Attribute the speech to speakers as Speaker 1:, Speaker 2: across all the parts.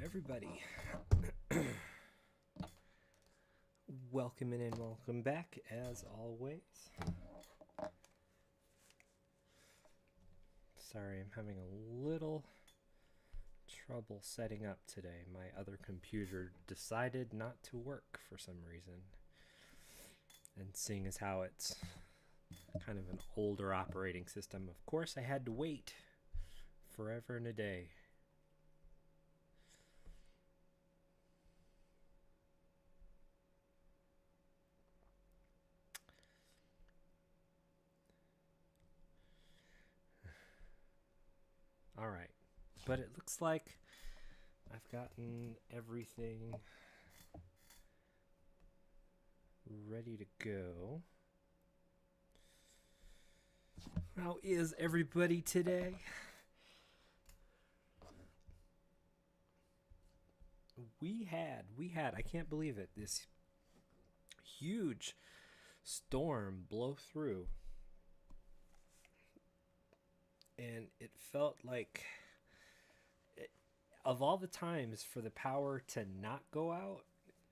Speaker 1: everybody. Welcome in and welcome back, as always. Sorry, I'm having a little trouble setting up today. My other computer decided not to work for some reason. And seeing as how it's kind of an older operating system, of course I had to wait forever and a day. All right, but it looks like I've gotten everything ready to go. How is everybody today? We had, I can't believe it, this huge storm blow through. And it felt like, of all the times for the power to not go out,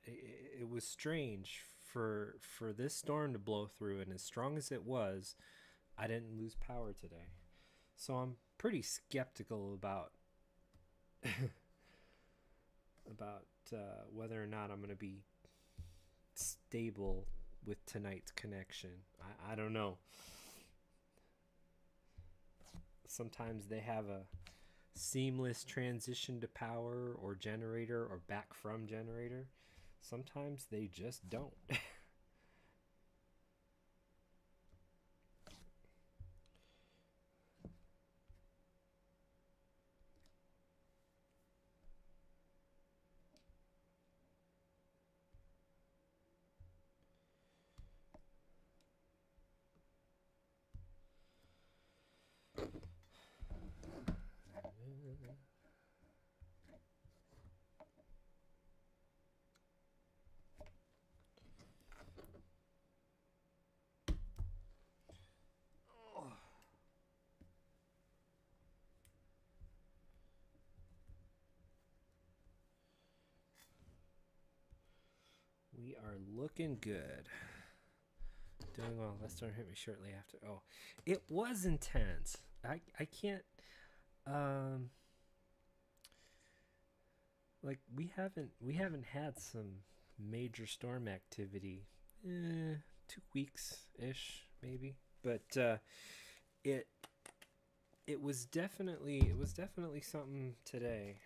Speaker 1: it was strange for this storm to blow through, and as strong as it was, I didn't lose power today. So I'm pretty skeptical about whether or not I'm going to be stable with tonight's connection. I don't know. Sometimes they have a seamless transition to power or generator or back from generator. Sometimes they just don't. We are looking good. Doing well. That storm hit me shortly after. Oh, it was intense. I can't. Like we haven't had some major storm activity. 2 weeks ish maybe. But it was definitely something today.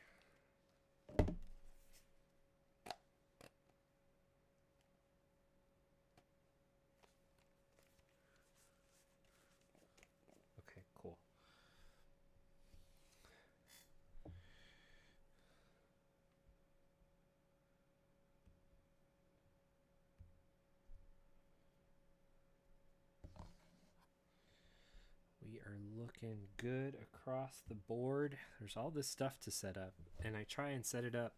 Speaker 1: Okay, cool. We are looking good across the board. There's all this stuff to set up, and I try and set it up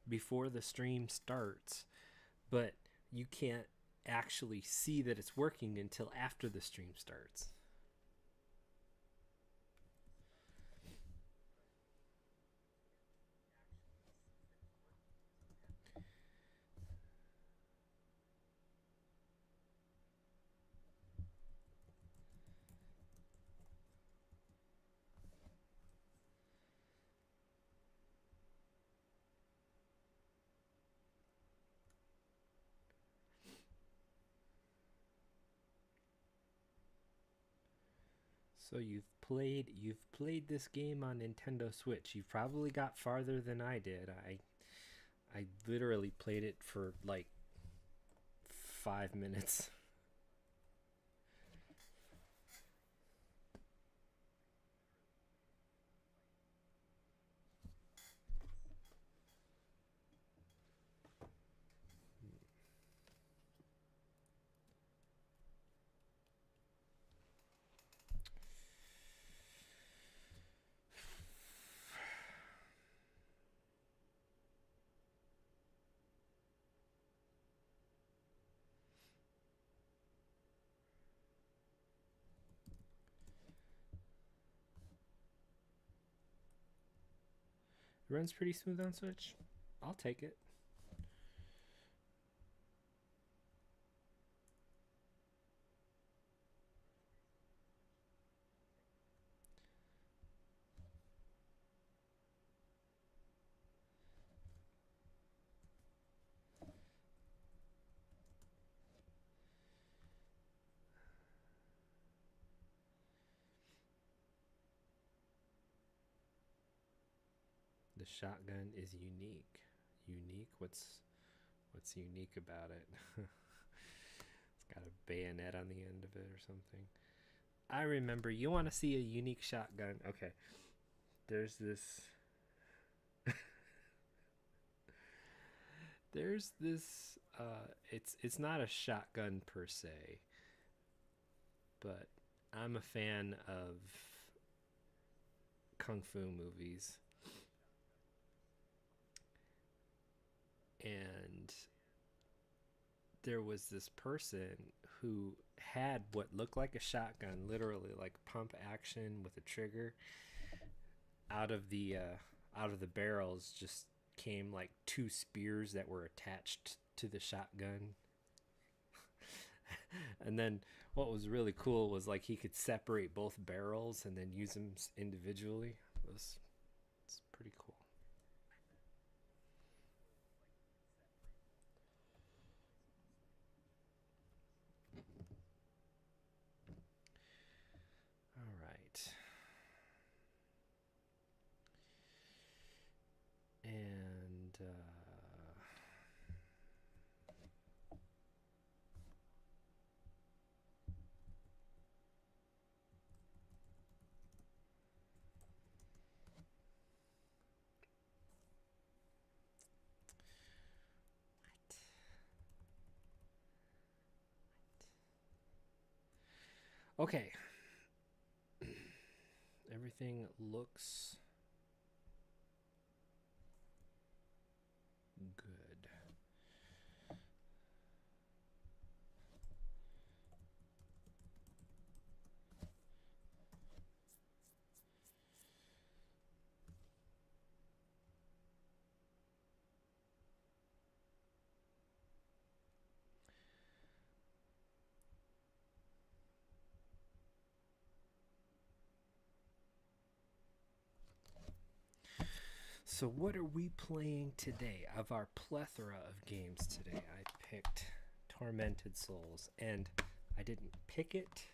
Speaker 1: before the stream starts, but you can't actually see that it's working until after the stream starts. So you've played this game on Nintendo Switch. You've probably got farther than I did. I literally played it for like 5 minutes. It runs pretty smooth on Switch. I'll take it. The shotgun is unique. Unique? What's unique about it? It's got a bayonet on the end of it or something. I remember. You want to see a unique shotgun? Okay. There's this. There's this. It's not a shotgun per se, but I'm a fan of kung fu movies, and there was this person who had what looked like a shotgun, literally like pump action with a trigger. Out of the barrels just came like two spears that were attached to the shotgun. And then what was really cool was like he could separate both barrels and then use them individually. It's pretty cool. All right. And okay. Everything looks good. So what are we playing today? Of our plethora of games today, I picked Tormented Souls, and I didn't pick it.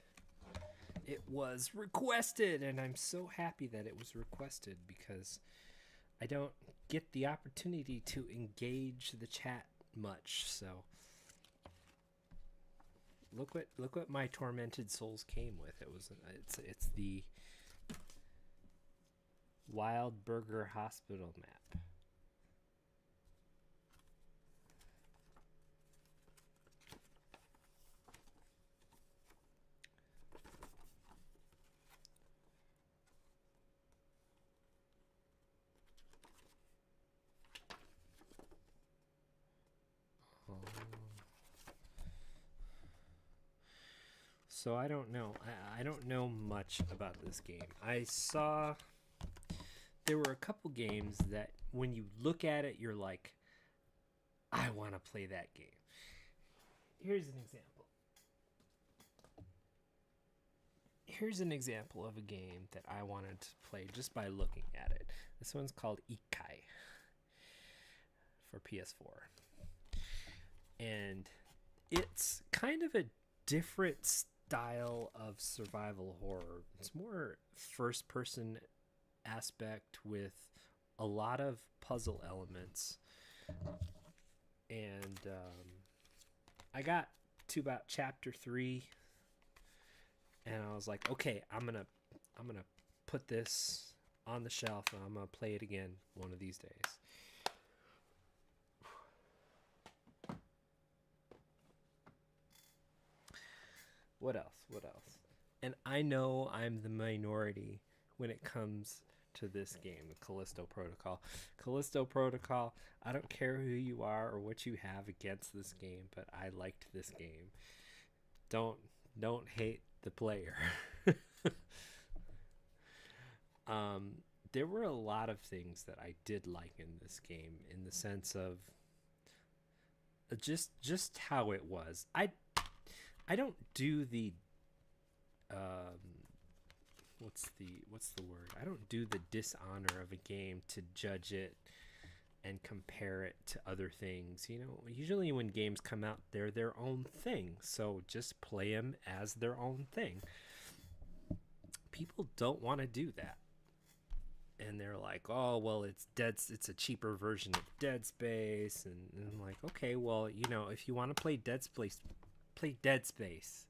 Speaker 1: It was requested, and I'm so happy that it was requested because I don't get the opportunity to engage the chat much. So look what my Tormented Souls came with. It's the Wild Burger Hospital map. So I don't know. I don't know much about this game. I saw there were a couple games that when you look at it, you're like, I want to play that game. Here's an example. Here's an example of a game that I wanted to play just by looking at it. This one's called Ikai for PS4. And it's kind of a different style of survival horror. It's more first person aspect with a lot of puzzle elements, and I got to about chapter 3 and I was like, okay, I'm gonna put this on the shelf and I'm gonna play it again one of these days. What else? And I know I'm the minority when it comes to this game, the Callisto Protocol. Callisto Protocol, I don't care who you are or what you have against this game, but I liked this game. Don't hate the player. there were a lot of things that I did like in this game, in the sense of just how it was. I don't do the um what's the word? I don't do the dishonor of a game to judge it and compare it to other things. You know, usually when games come out, they're their own thing. So just play them as their own thing. People don't want to do that. And they're like, oh, well, it's a cheaper version of Dead Space. And I'm like, okay, well, you know, if you want to play Dead Space, play Dead Space.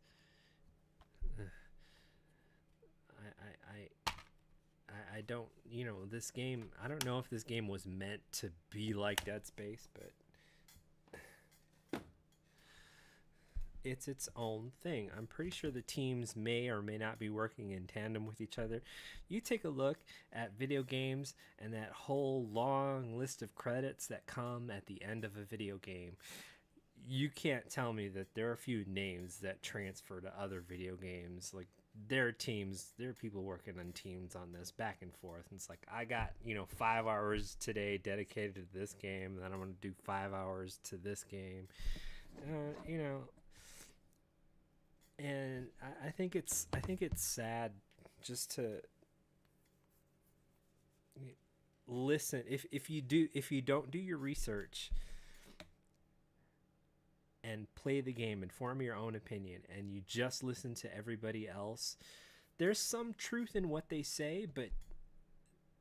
Speaker 1: I don't, you know, this game, I don't know if this game was meant to be like Dead Space, but it's its own thing. I'm pretty sure the teams may or may not be working in tandem with each other. You take a look at video games and that whole long list of credits that come at the end of a video game. You can't tell me that there are a few names that transfer to other video games. Like, there are people working on teams on this back and forth. And it's like, I got, you know, 5 hours today dedicated to this game, and then I'm going to do 5 hours to this game. You know, and I think it's sad just to listen. If you don't do your research and play the game and form your own opinion, and you just listen to everybody else, there's some truth in what they say, but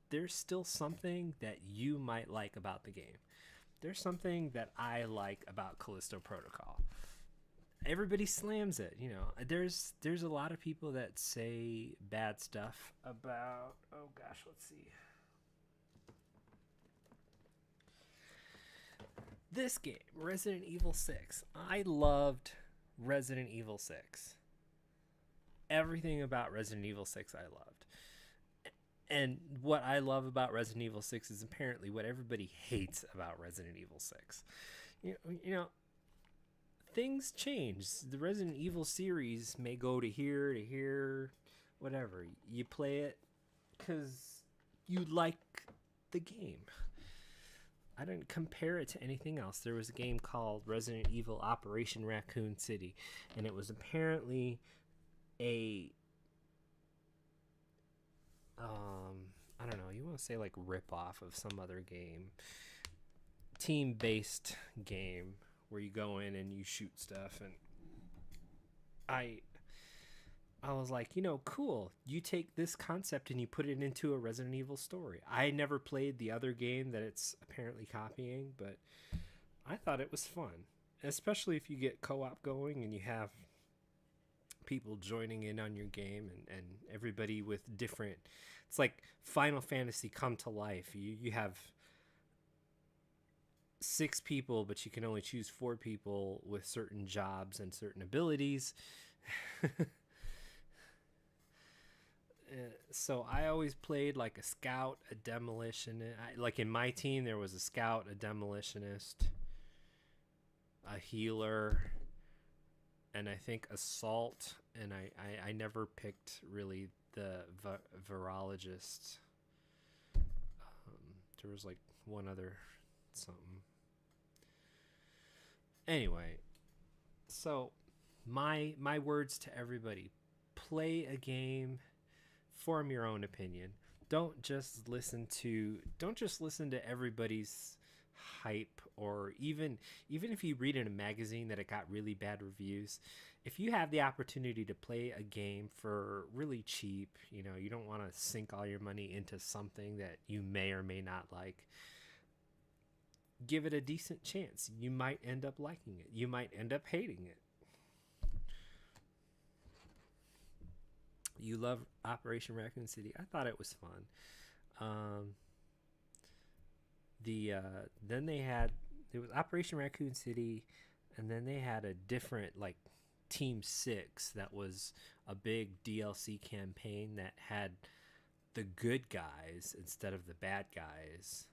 Speaker 1: there's still something that you might like about the game. There's something that I like about Callisto Protocol. Everybody slams it, you know. There's a lot of people that say bad stuff about, oh gosh, let's see. This game, Resident Evil 6. I loved Resident Evil 6. Everything about Resident Evil 6 I loved. And what I love about Resident Evil 6 is apparently what everybody hates about Resident Evil 6. You know, things change. The Resident Evil series may go to here, whatever. You play it because you like the game. I didn't compare it to anything else. There was a game called Resident Evil Operation Raccoon City, and it was apparently a I don't know, you want to say like rip-off of some other game, team-based game where you go in and you shoot stuff. And I was like, you know, cool. You take this concept and you put it into a Resident Evil story. I never played the other game that it's apparently copying, but I thought it was fun, especially if you get co-op going and you have people joining in on your game, and everybody with different, it's like Final Fantasy come to life. You have 6 people, but you can only choose 4 people with certain jobs and certain abilities. So I always played like a scout, a demolitionist. Like in my team, there was a scout, a demolitionist, a healer, and I think assault. And I never picked really the virologist. There was like one other something. Anyway, so my words to everybody: play a game, form your own opinion. Don't just listen to everybody's hype, or even if you read in a magazine that it got really bad reviews. If you have the opportunity to play a game for really cheap, you know, you don't want to sink all your money into something that you may or may not like. Give it a decent chance. You might end up liking it. You might end up hating it. You love Operation Raccoon City. I thought it was fun. Then there was Operation Raccoon City, and then they had a different, like, Team 6 that was a big DLC campaign that had the good guys instead of the bad guys.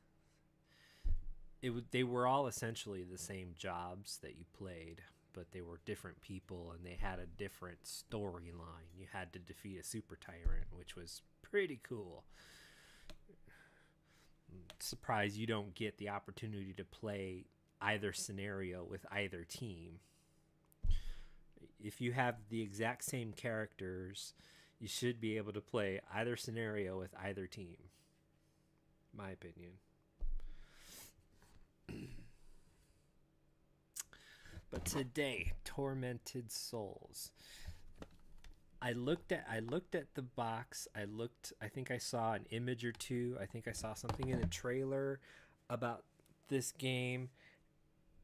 Speaker 1: They were all essentially the same jobs that you played, but they were different people, and they had a different storyline. You had to defeat a super tyrant, which was pretty cool. surprised you don't get the opportunity to play either scenario with either team. If you have the exact same characters, you should be able to play either scenario with either team. My opinion. But today, Tortured Souls. I looked at the box. I think I saw an image or two. I think I saw something in a trailer about this game,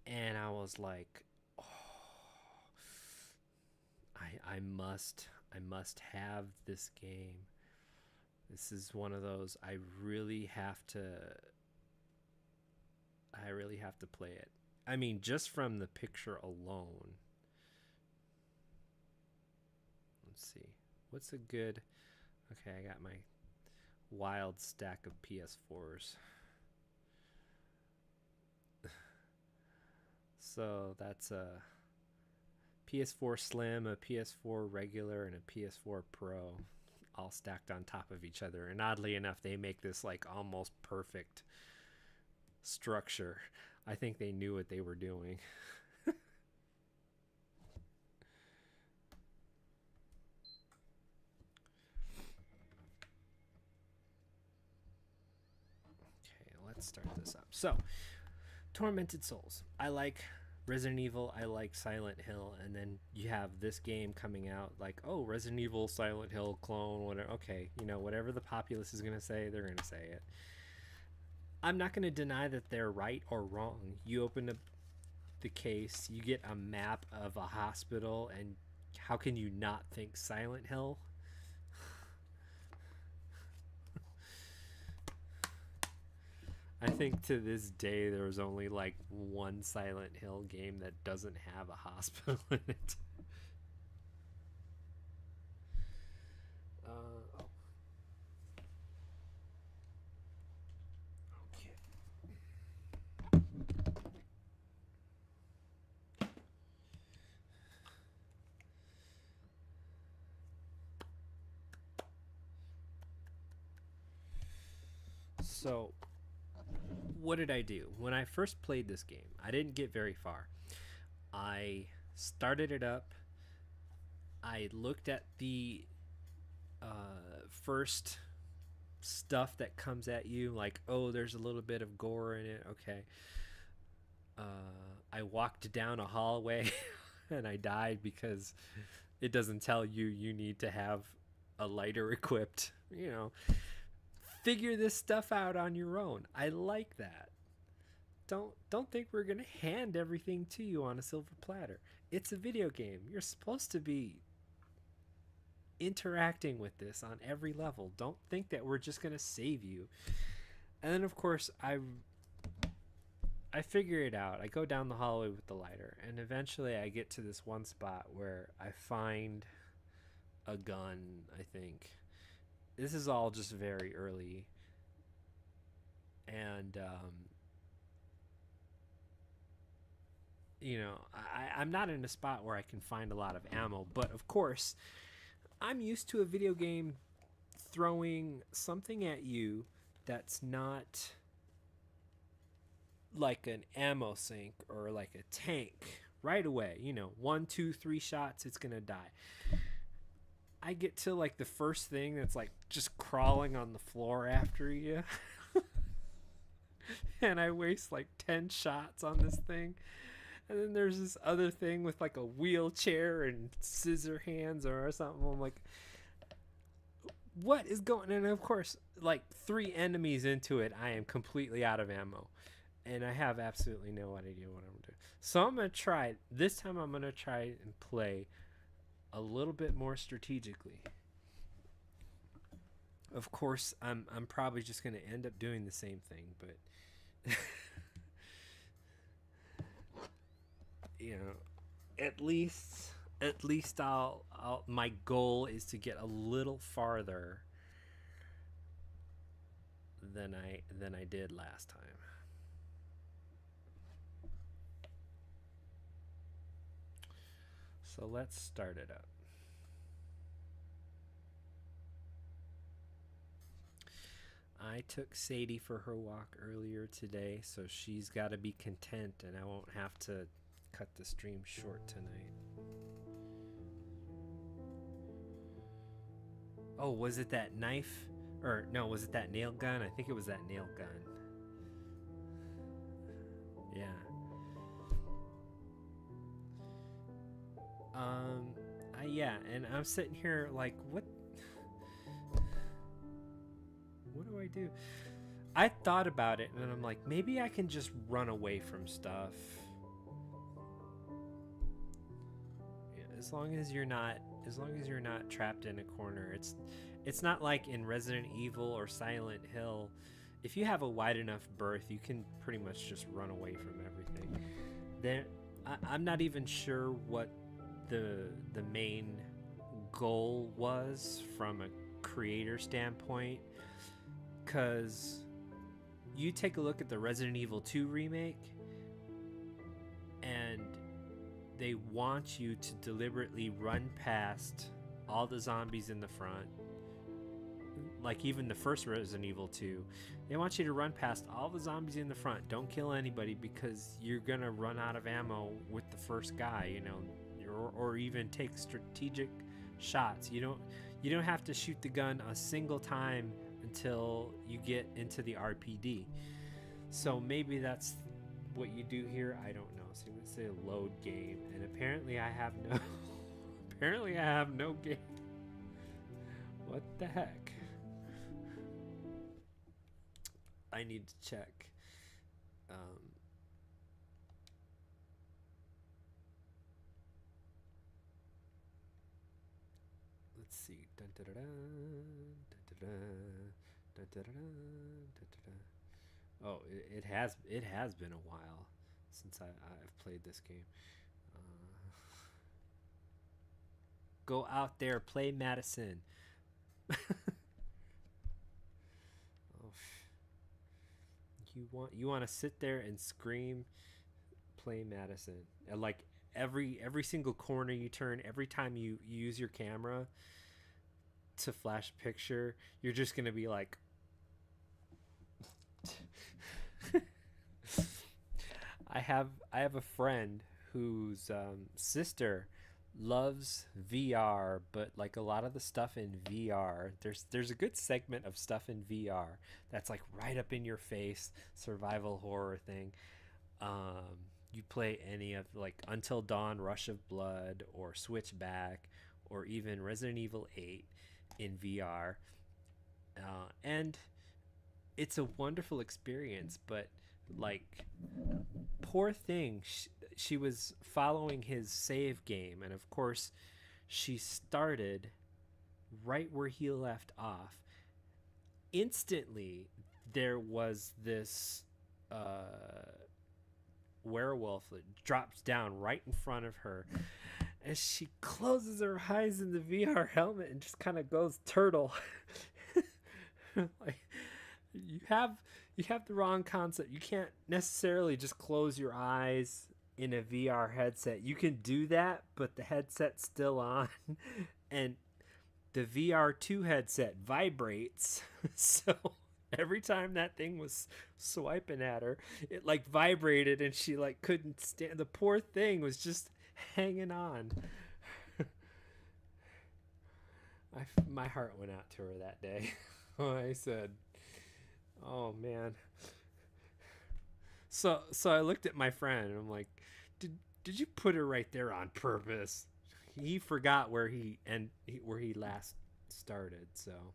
Speaker 1: and I was like, oh, I must have this game. This is one of those I really have to play it. I mean, just from the picture alone. Let's see. What's a good... Okay, I got my wild stack of PS4s. So that's a PS4 Slim, a PS4 regular, and a PS4 Pro, all stacked on top of each other. And oddly enough, they make this like almost perfect structure. I think they knew what they were doing. Okay, let's start this up. So, Tortured Souls. I like Resident Evil, I like Silent Hill, and then you have this game coming out like, oh, Resident Evil, Silent Hill clone, whatever. Okay, you know, whatever the populace is going to say, they're going to say it. I'm not going to deny that they're right or wrong. You open up the case, you get a map of a hospital, and how can you not think Silent Hill? I think to this day there was only like one Silent Hill game that doesn't have a hospital in it. So, what did I do? When I first played this game, I didn't get very far. I started it up. I looked at the first stuff that comes at you, like, oh, there's a little bit of gore in it. Okay. I walked down a hallway and I died because it doesn't tell you you need to have a lighter equipped, you know. Figure this stuff out on your own. I like that. Don't think we're gonna hand everything to you on a silver platter. It's a video game. You're supposed to be interacting with this on every level. Don't think that we're just gonna save you. And then of course I figure it out. I go down the hallway with the lighter, and eventually I get to this one spot where I find a gun, I think. This is all just very early, and you know, I'm not in a spot where I can find a lot of ammo, but of course I'm used to a video game throwing something at you that's not like an ammo sink or like a tank right away. You know, 1, 2, 3 shots, it's gonna die. I get to like the first thing that's like just crawling on the floor after you. And I waste like 10 shots on this thing. And then there's this other thing with like a wheelchair and scissor hands or something. I'm like, what is going on? And of course, like 3 enemies into it, I am completely out of ammo. And I have absolutely no idea what I'm doing. So I'm going to try, this time I'm going to try and play a little bit more strategically. Of course, I'm probably just going to end up doing the same thing, but you know, at least I'll my goal is to get a little farther than I did last time. So let's start it up. I took Sadie for her walk earlier today, so she's got to be content, and I won't have to cut the stream short tonight. Oh, was it that knife? Or no, was it that nail gun? I think it was that nail gun. Yeah. Yeah, and I'm sitting here like, what do I do? I thought about it, and I'm like, maybe I can just run away from stuff. Yeah, as long as you're not trapped in a corner. It's not like in Resident Evil or Silent Hill. If you have a wide enough berth, you can pretty much just run away from everything. Then I'm not even sure what the main goal was from a creator standpoint, because you take a look at the Resident Evil 2 remake, and they want you to deliberately run past all the zombies in the front. Like even the first Resident Evil 2, they want you to run past all the zombies in the front. Don't kill anybody, because you're gonna run out of ammo with the first guy, you know, or even take strategic shots. You don't have to shoot the gun a single time until you get into the RPD. So maybe that's what you do here. I don't know. So I'm gonna say load game, and apparently I have no game. What the heck? I need to check. Let's see. Dun, dun, dun, dun, dun, dun, dun, dun, dun, dun. Oh, it has been a while since I've played this game. Go out there, play Madison. You want to sit there and scream, play Madison, and like every single corner you turn, every time you use your camera to flash a picture, you're just gonna be like. I have a friend whose sister loves VR, but like a lot of the stuff in VR, there's a good segment of stuff in VR that's like right up in your face, survival horror thing. You play any of like Until Dawn, Rush of Blood, or Switchback, or even Resident Evil 8 in VR, and it's a wonderful experience. But like, poor thing, she was following his save game, and of course she started right where he left off. Instantly there was this werewolf that drops down right in front of her, and she closes her eyes in the VR helmet and just kind of goes turtle. Like, you have the wrong concept. You can't necessarily just close your eyes in a VR headset. You can do that, but the headset's still on, and the VR2 headset vibrates. So every time that thing was swiping at her, it like vibrated, and she like couldn't stand. The poor thing was just hanging on. My heart went out to her that day. I said, oh man. So I looked at my friend and I'm like, did you put her right there on purpose? He forgot where he last started, so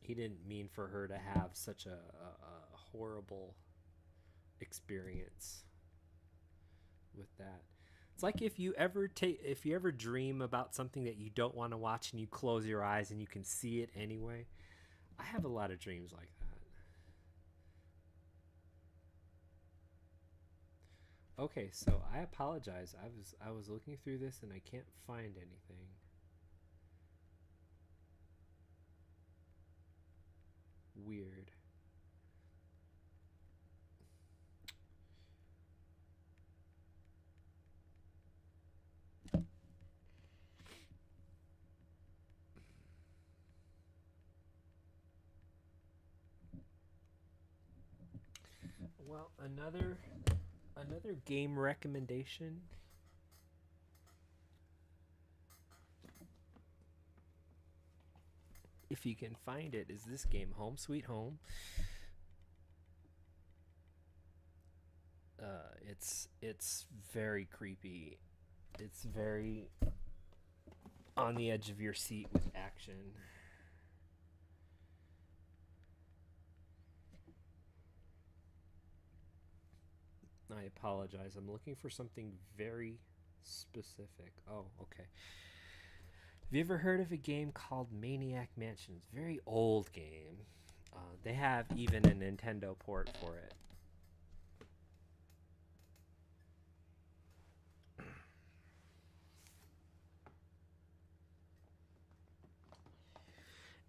Speaker 1: he didn't mean for her to have such a horrible experience with that. It's like if you ever dream about something that you don't want to watch and you close your eyes and you can see it anyway. I have a lot of dreams like that. Okay, so I apologize. I was looking through this and I can't find anything. Weird. Well, another game recommendation, if you can find it, is this game, Home Sweet Home. It's very creepy. It's very on the edge of your seat with action. I apologize. I'm looking for something very specific. Oh, okay. Have you ever heard of a game called Maniac Mansion? It's a very old game. They have even a Nintendo port for it.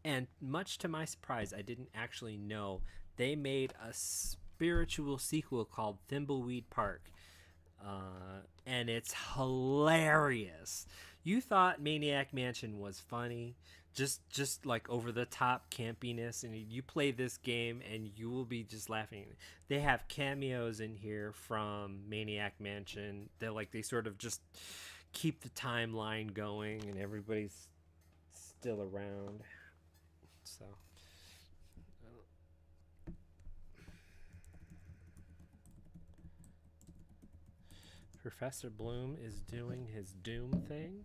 Speaker 1: And much to my surprise, I didn't actually know they made a spiritual sequel called Thimbleweed Park. And it's hilarious. You thought Maniac Mansion was funny, just like over the top campiness, and you play this game and you will be just laughing. They have cameos in here from Maniac Mansion. They sort of just keep the timeline going, and everybody's still around. So Professor Bloom is doing his Doom thing.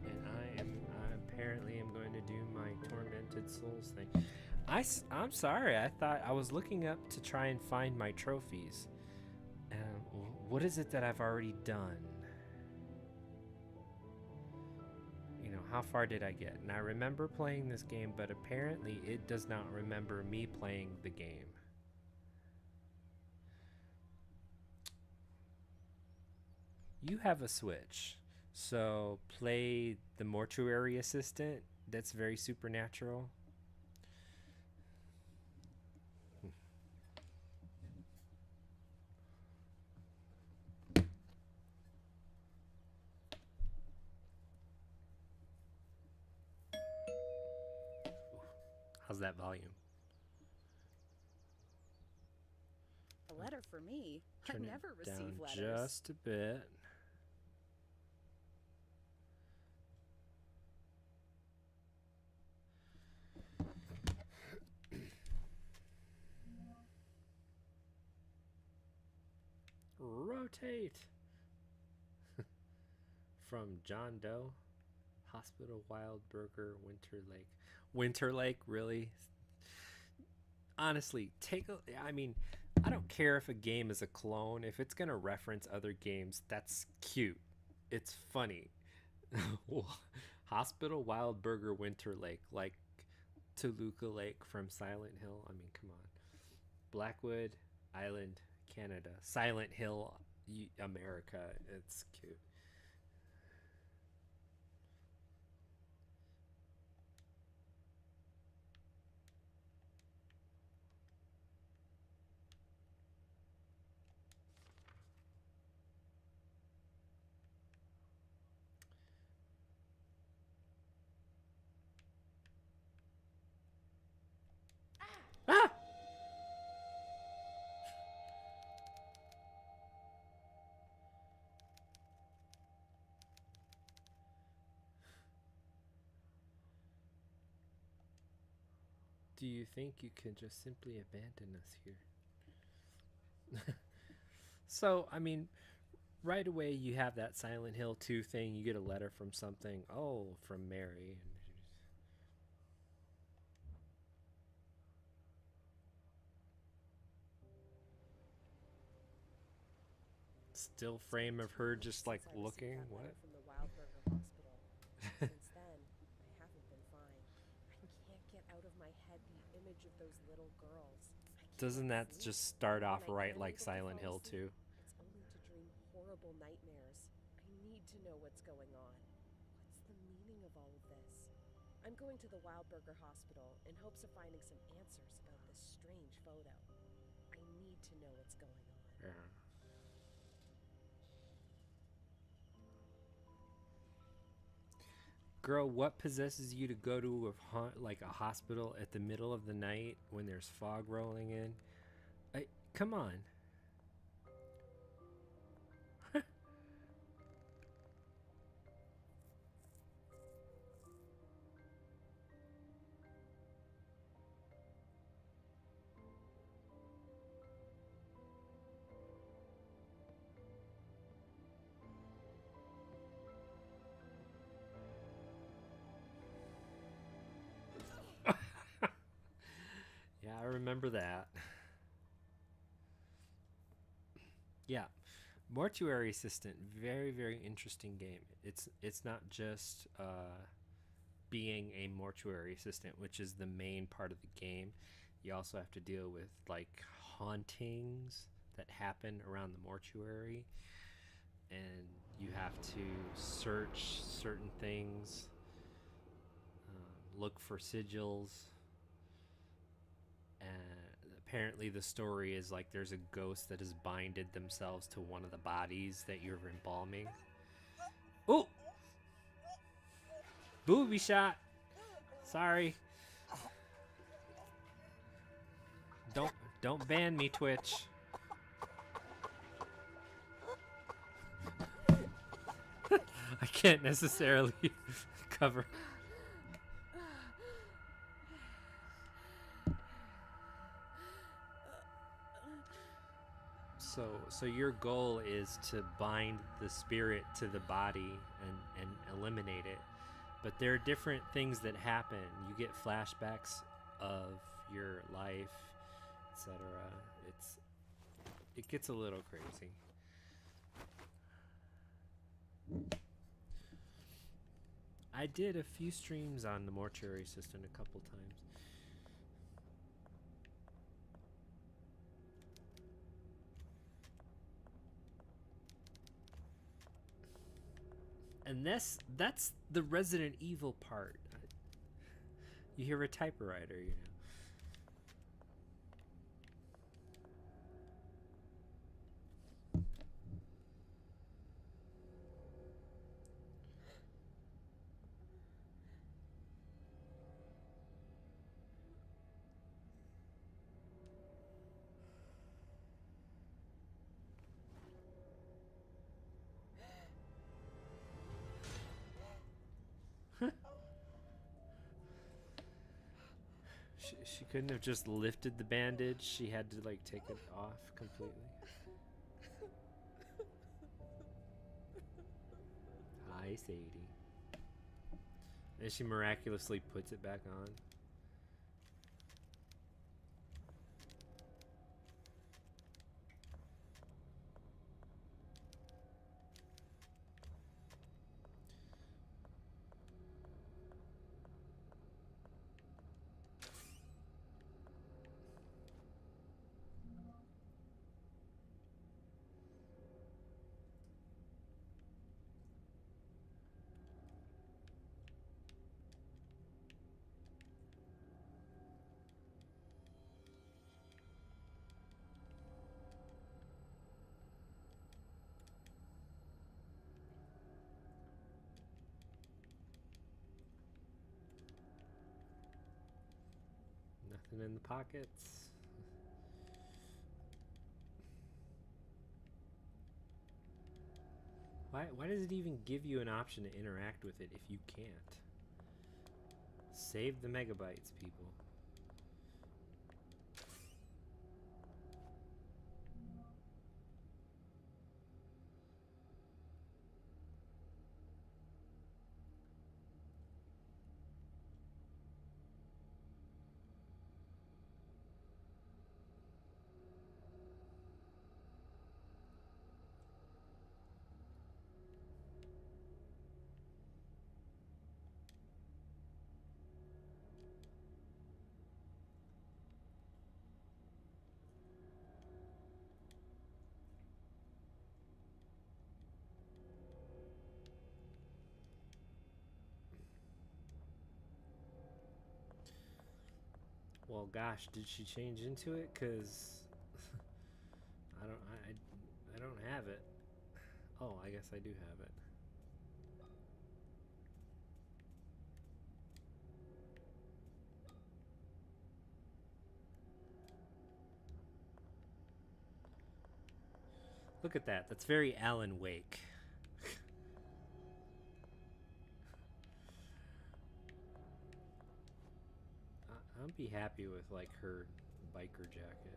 Speaker 1: And I apparently am going to do my Tormented Souls thing. I'm sorry, I thought I was looking up to try and find my trophies. What is it that I've already done? How far did I get? And I remember playing this game, but apparently it does not remember me playing the game. You have a Switch, so play the Mortuary Assistant. That's very supernatural. How's that volume?
Speaker 2: A letter for me?
Speaker 1: Turn
Speaker 2: I never
Speaker 1: it down
Speaker 2: receive letters.
Speaker 1: just a bit. Rotate. From John Doe, Hospital Wild Burger, Winter Lake. Winter Lake, really? Honestly, I don't care if a game is a clone. If it's going to reference other games, that's cute. It's funny. Hospital Wild Burger, Winter Lake, like Toluca Lake from Silent Hill. I mean, come on. Blackwood Island, Canada. Silent Hill, America. It's cute. Ah! Do you think you can just simply abandon us here? So, right away you have that Silent Hill 2 thing. You get a letter from something. Oh, from Mary. Still frame of her just like looking. What?
Speaker 2: From the Wild Burger Hospital. Since then, I haven't been fine. I can't get out of my head the image of those little girls.
Speaker 1: Doesn't that just start off right like Silent Hill 2?
Speaker 2: It's only to dream horrible nightmares. I need to know what's going on. What's the meaning of all of this? I'm going to the Wild Burger Hospital in hopes of finding some answers about this strange photo. I need to know what's going on.
Speaker 1: Yeah. Girl, what possesses you to go to like a hospital at the middle of the night when there's fog rolling in? Come on. Yeah, I remember that. Yeah. Mortuary Assistant, very, very interesting game. It's not just being a mortuary assistant, which is the main part of the game. You also have to deal with like hauntings that happen around the mortuary, and you have to search certain things, look for sigils. And apparently, the story is like there's a ghost that has binded themselves to one of the bodies that you're embalming. Oh, booby shot. Sorry. Don't ban me, Twitch. I can't necessarily cover. So your goal is to bind the spirit to the body and eliminate it. But there are different things that happen. You get flashbacks of your life, etc. It gets a little crazy. I did a few streams on the Mortuary Assistant a couple times. And that's the Resident Evil part. You hear a typewriter, you know. She couldn't have just lifted the bandage. She had to like take it off completely. Hi, Sadie. And she miraculously puts it back on. Nothing in the pockets. Why does it even give you an option to interact with it if you can't? Save the megabytes, people. Well, gosh, did she change into it? Cause I don't have it. Oh, I guess I do have it. Look at that. That's very Alan Wake. I'll be happy with like her biker jacket.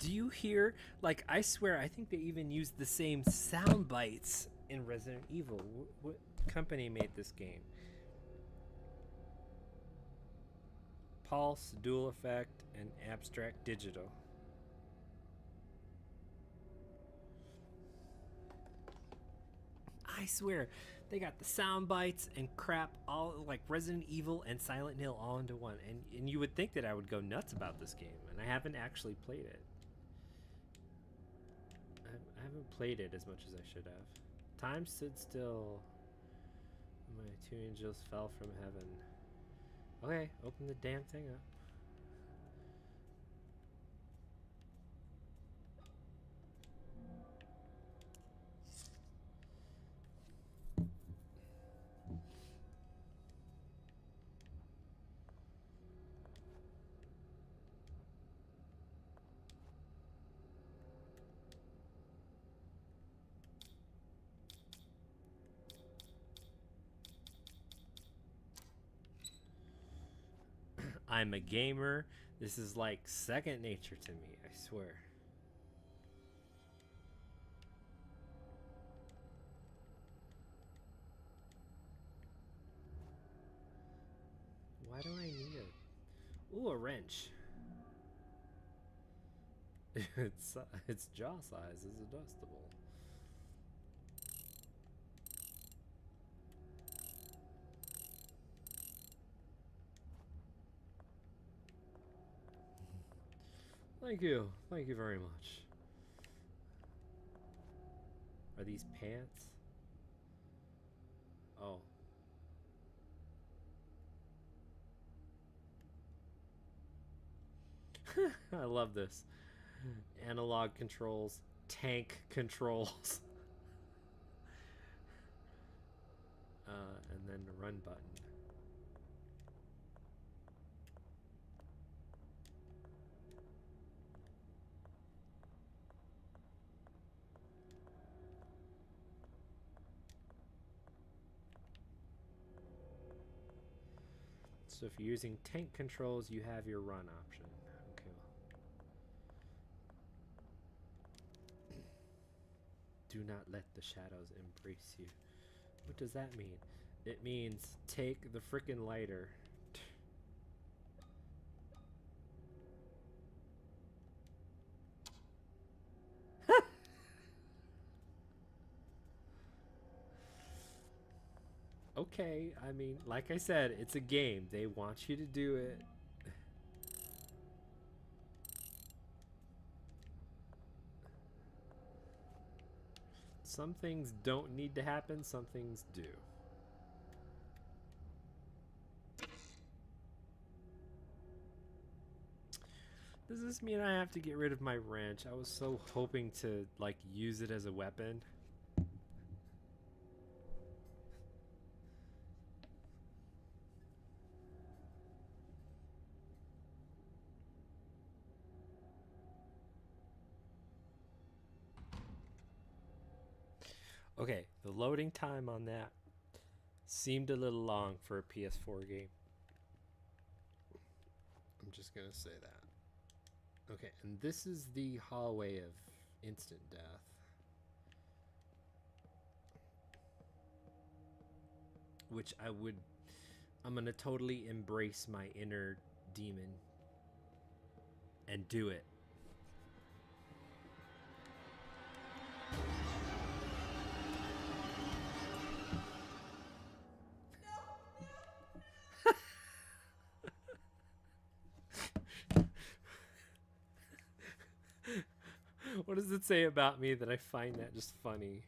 Speaker 1: Do you hear? Like, I swear, I think they even used the same sound bites in Resident Evil. What company made this game? Pulse, Dual Effect, and Abstract Digital. I swear, they got the sound bites and crap all like Resident Evil and Silent Hill all into one. And you would think that I would go nuts about this game, and I haven't actually played it. I haven't played it as much as I should have. Time stood still. My two angels fell from heaven. Okay, open the damn thing up. I'm a gamer. This is like second nature to me, I swear. Why do I need a... Ooh, a wrench. Its jaw size is adjustable. Thank you. Thank you very much. Are these pants? Oh. I love this. Analog controls, tank controls. And then the run button. So if you're using tank controls, you have your run option. Okay. Do not let the shadows embrace you. What does that mean? It means take the frickin' lighter. Okay, I mean, like I said, it's a game. They want you to do it. Some things don't need to happen, some things do. Does this mean I have to get rid of my wrench? I was so hoping to, like, use it as a weapon. Okay, the loading time on that seemed a little long for a PS4 game. I'm just gonna say that. Okay, and this is the hallway of instant death. Which I'm gonna totally embrace my inner demon and do it. What does it say about me that I find that just funny?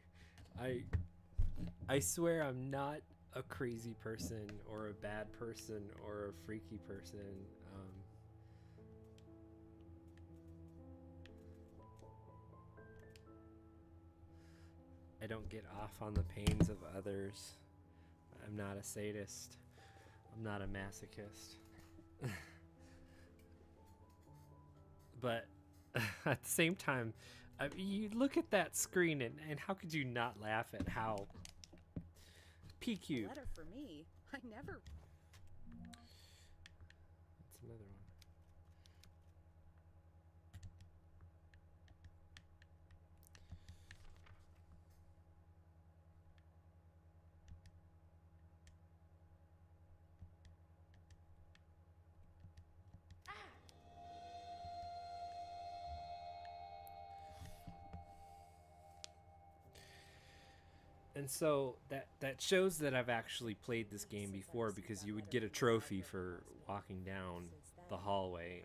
Speaker 1: I swear I'm not a crazy person or a bad person or a freaky person. I don't get off on the pains of others. I'm not a sadist. I'm not a masochist. But at the same time, you look at that screen and how could you not laugh at how PQ.
Speaker 3: Letter for me. I never.
Speaker 1: That's another one. And so that shows that I've actually played this game before, because you would get a trophy for walking down the hallway,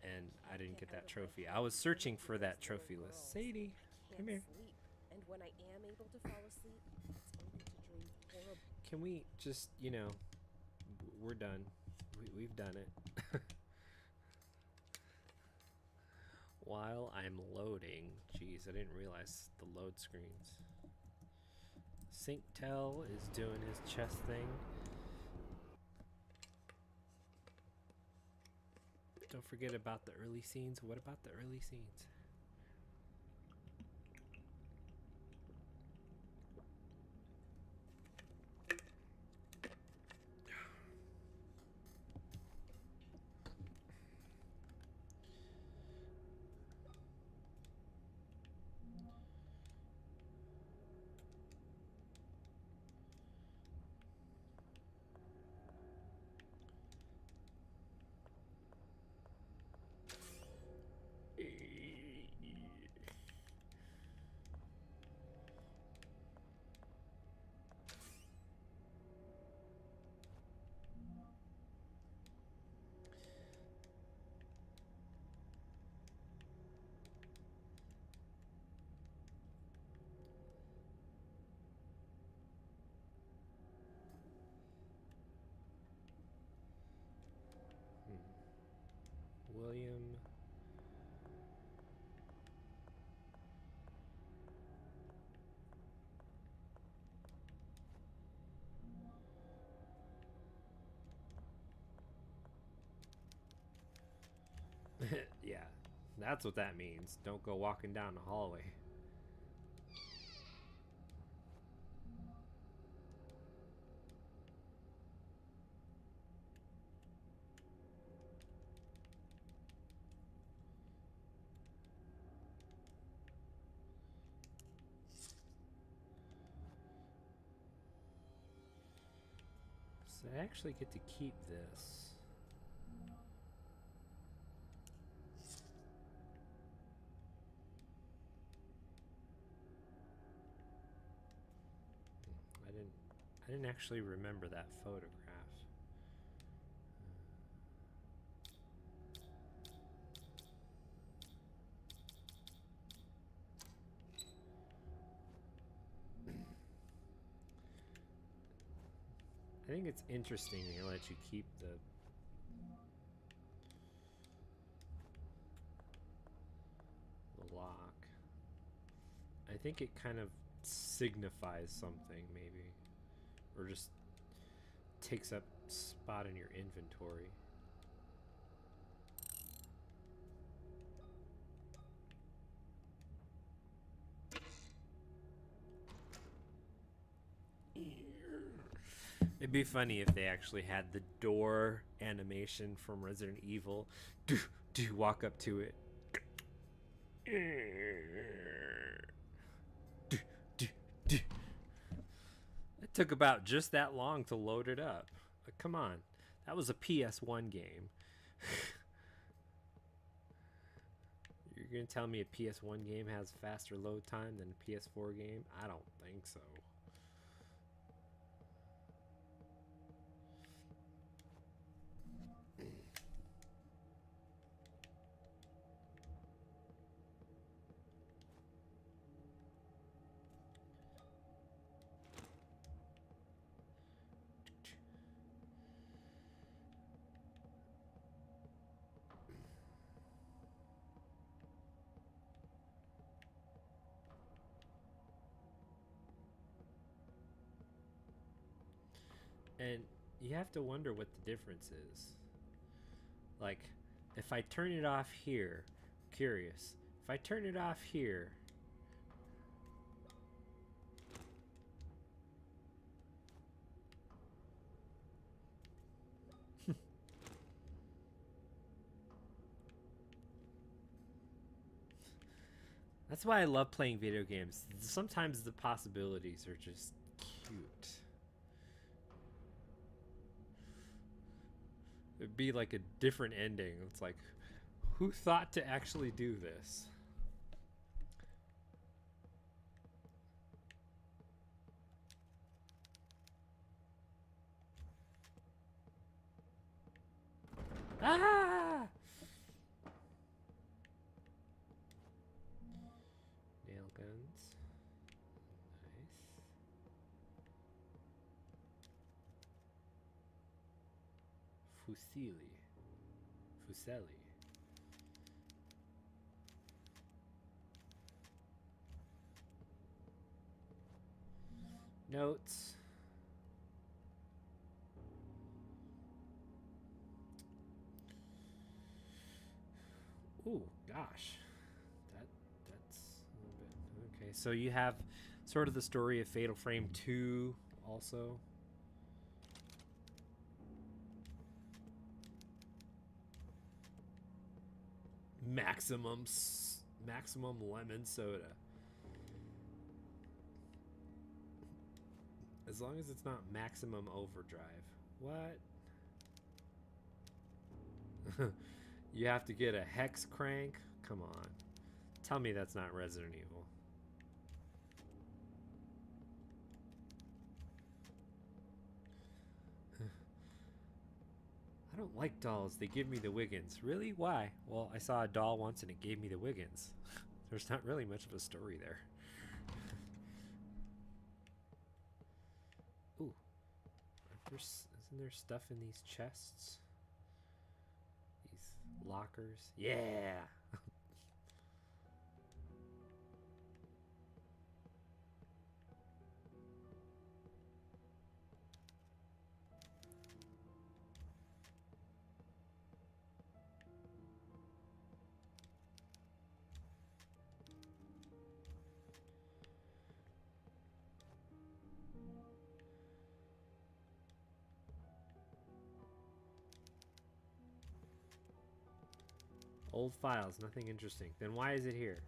Speaker 1: and I didn't get that trophy. I was searching for that trophy list. Sadie, come here.
Speaker 2: Sleep. And when I am able to fall asleep, it's only to dream horrible.
Speaker 1: Can we just, we're done. We've done it. While I'm loading, jeez, I didn't realize the load screens. Synctel is doing his chess thing. Don't forget about the early scenes. What about the early scenes? William. Yeah, that's what that means. Don't go walking down the hallway. So I actually get to keep this. I didn't actually remember that photograph. I think it's interesting they let you keep the lock. I think it kind of signifies something, maybe, or just takes up spot in your inventory. It'd be funny if they actually had the door animation from Resident Evil. Do walk up to it. It took about just that long to load it up. But come on, that was a PS1 game. You're gonna tell me a PS1 game has faster load time than a PS4 game? I don't think so. And you have to wonder what the difference is. Like, if I turn it off here, curious. If I turn it off here, that's why I love playing video games. Sometimes the possibilities are just cute. It'd be like a different ending. It's like, who thought to actually do this? Ah! Nail guns. Nice. Fusilli. Notes. Ooh, gosh. That's a little bit. Okay, so you have sort of the story of Fatal Frame 2 also. Maximum lemon soda. As long as it's not maximum overdrive. What? You have to get a hex crank? Come on. Tell me that's not Resident Evil. I don't like dolls. They give me the Wiggins. Really? Why? Well, I saw a doll once and it gave me the Wiggins. There's not really much of a story there. Ooh. Isn't there stuff in these chests? These lockers? Yeah! Old files, nothing interesting. Then why is it here?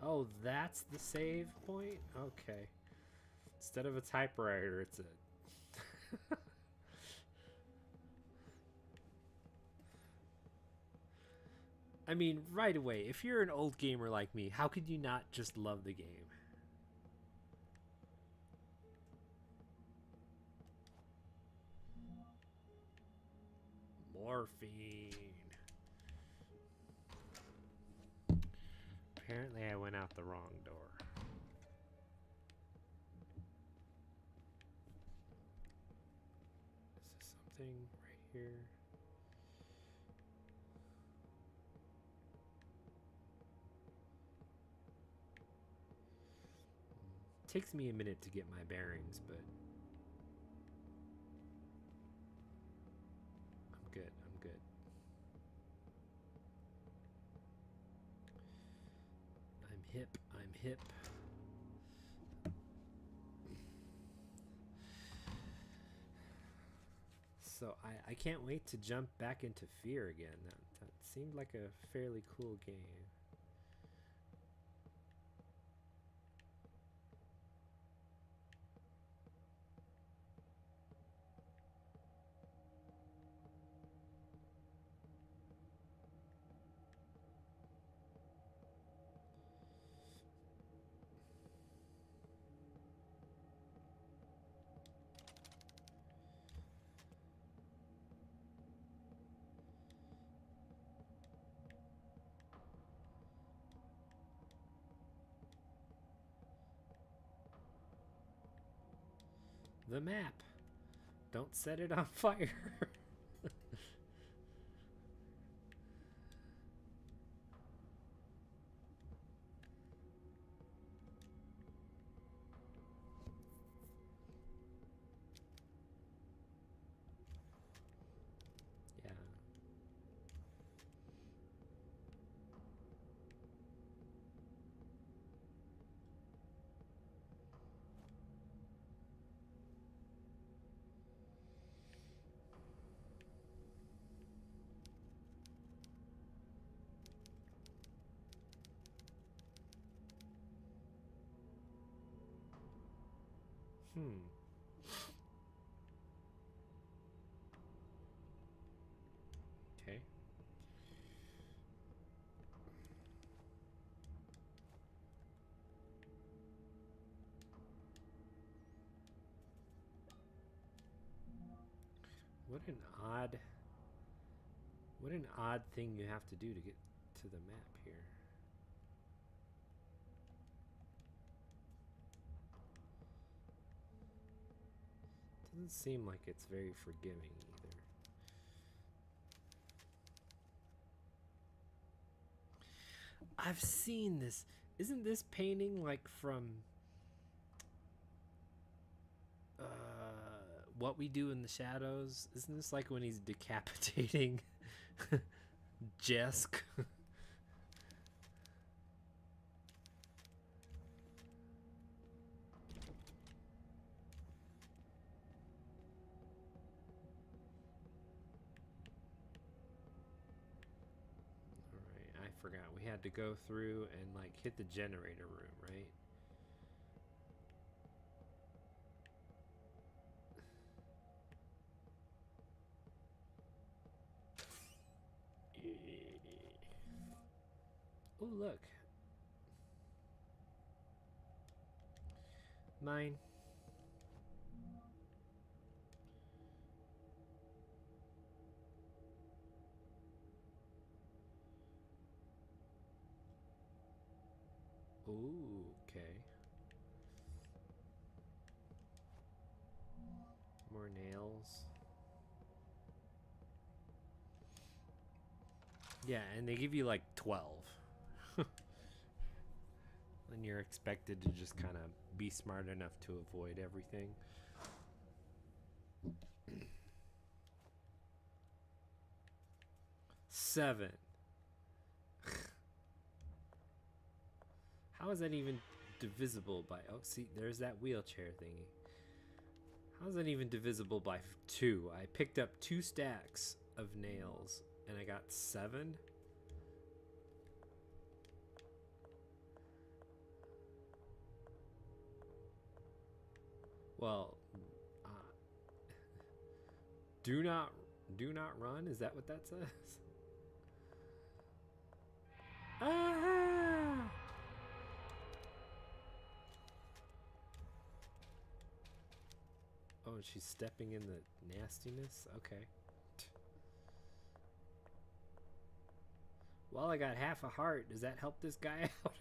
Speaker 1: Oh, that's the save point? Okay. Instead of a typewriter, it's a... I mean, right away, if you're an old gamer like me, how could you not just love the game? Morphine. Apparently I went out the wrong door. Is this something right here? Takes me a minute to get my bearings, but I'm good. I'm hip. So I can't wait to jump back into Fear again. That seemed like a fairly cool game. The map. Don't set it on fire. Yeah. Okay. What an odd thing you have to do to get to the map here. Doesn't seem like it's very forgiving either. I've seen this. Isn't this painting like from What We Do in the Shadows? Isn't this like when he's decapitating Jesk? I forgot. We had to go through and like hit the generator room, right? Oh, look. Mine. Ooh, okay. More nails. Yeah, and they give you like 12. And you're expected to just kind of be smart enough to avoid everything. Seven. How is that even divisible by... Oh, see, there's that wheelchair thingy. How is that even divisible by 2? I picked up 2 stacks of nails, and I got 7? Well, do not run? Is that what that says? Ah! Oh, she's stepping in the nastiness? Okay. Well, I got half a heart. Does that help this guy out?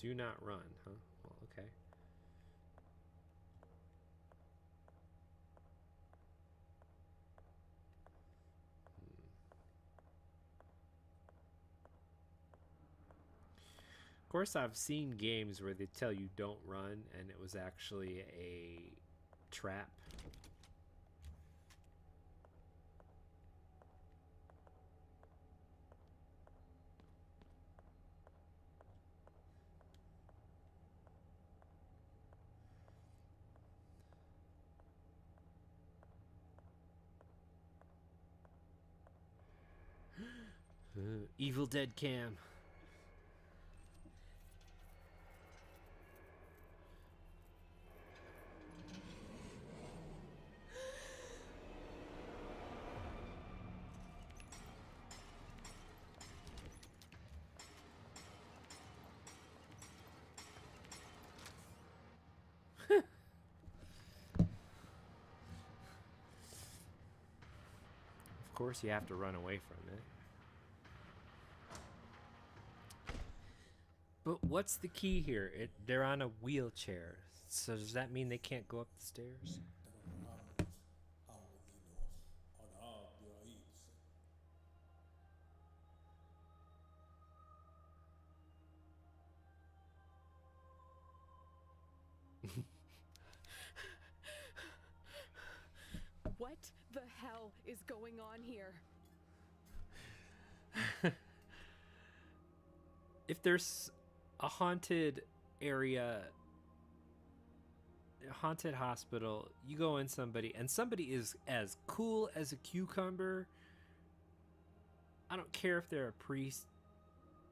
Speaker 1: Do not run, huh? Well, okay. Of course, I've seen games where they tell you don't run, and it was actually a trap. Evil Dead cam. Of course, you have to run away from it. But what's the key here? They're on a wheelchair. So does that mean they can't go up the stairs?
Speaker 3: What the hell is going on here?
Speaker 1: If there's a haunted area, a haunted hospital, you go in somebody and somebody is as cool as a cucumber, I don't care if they're a priest,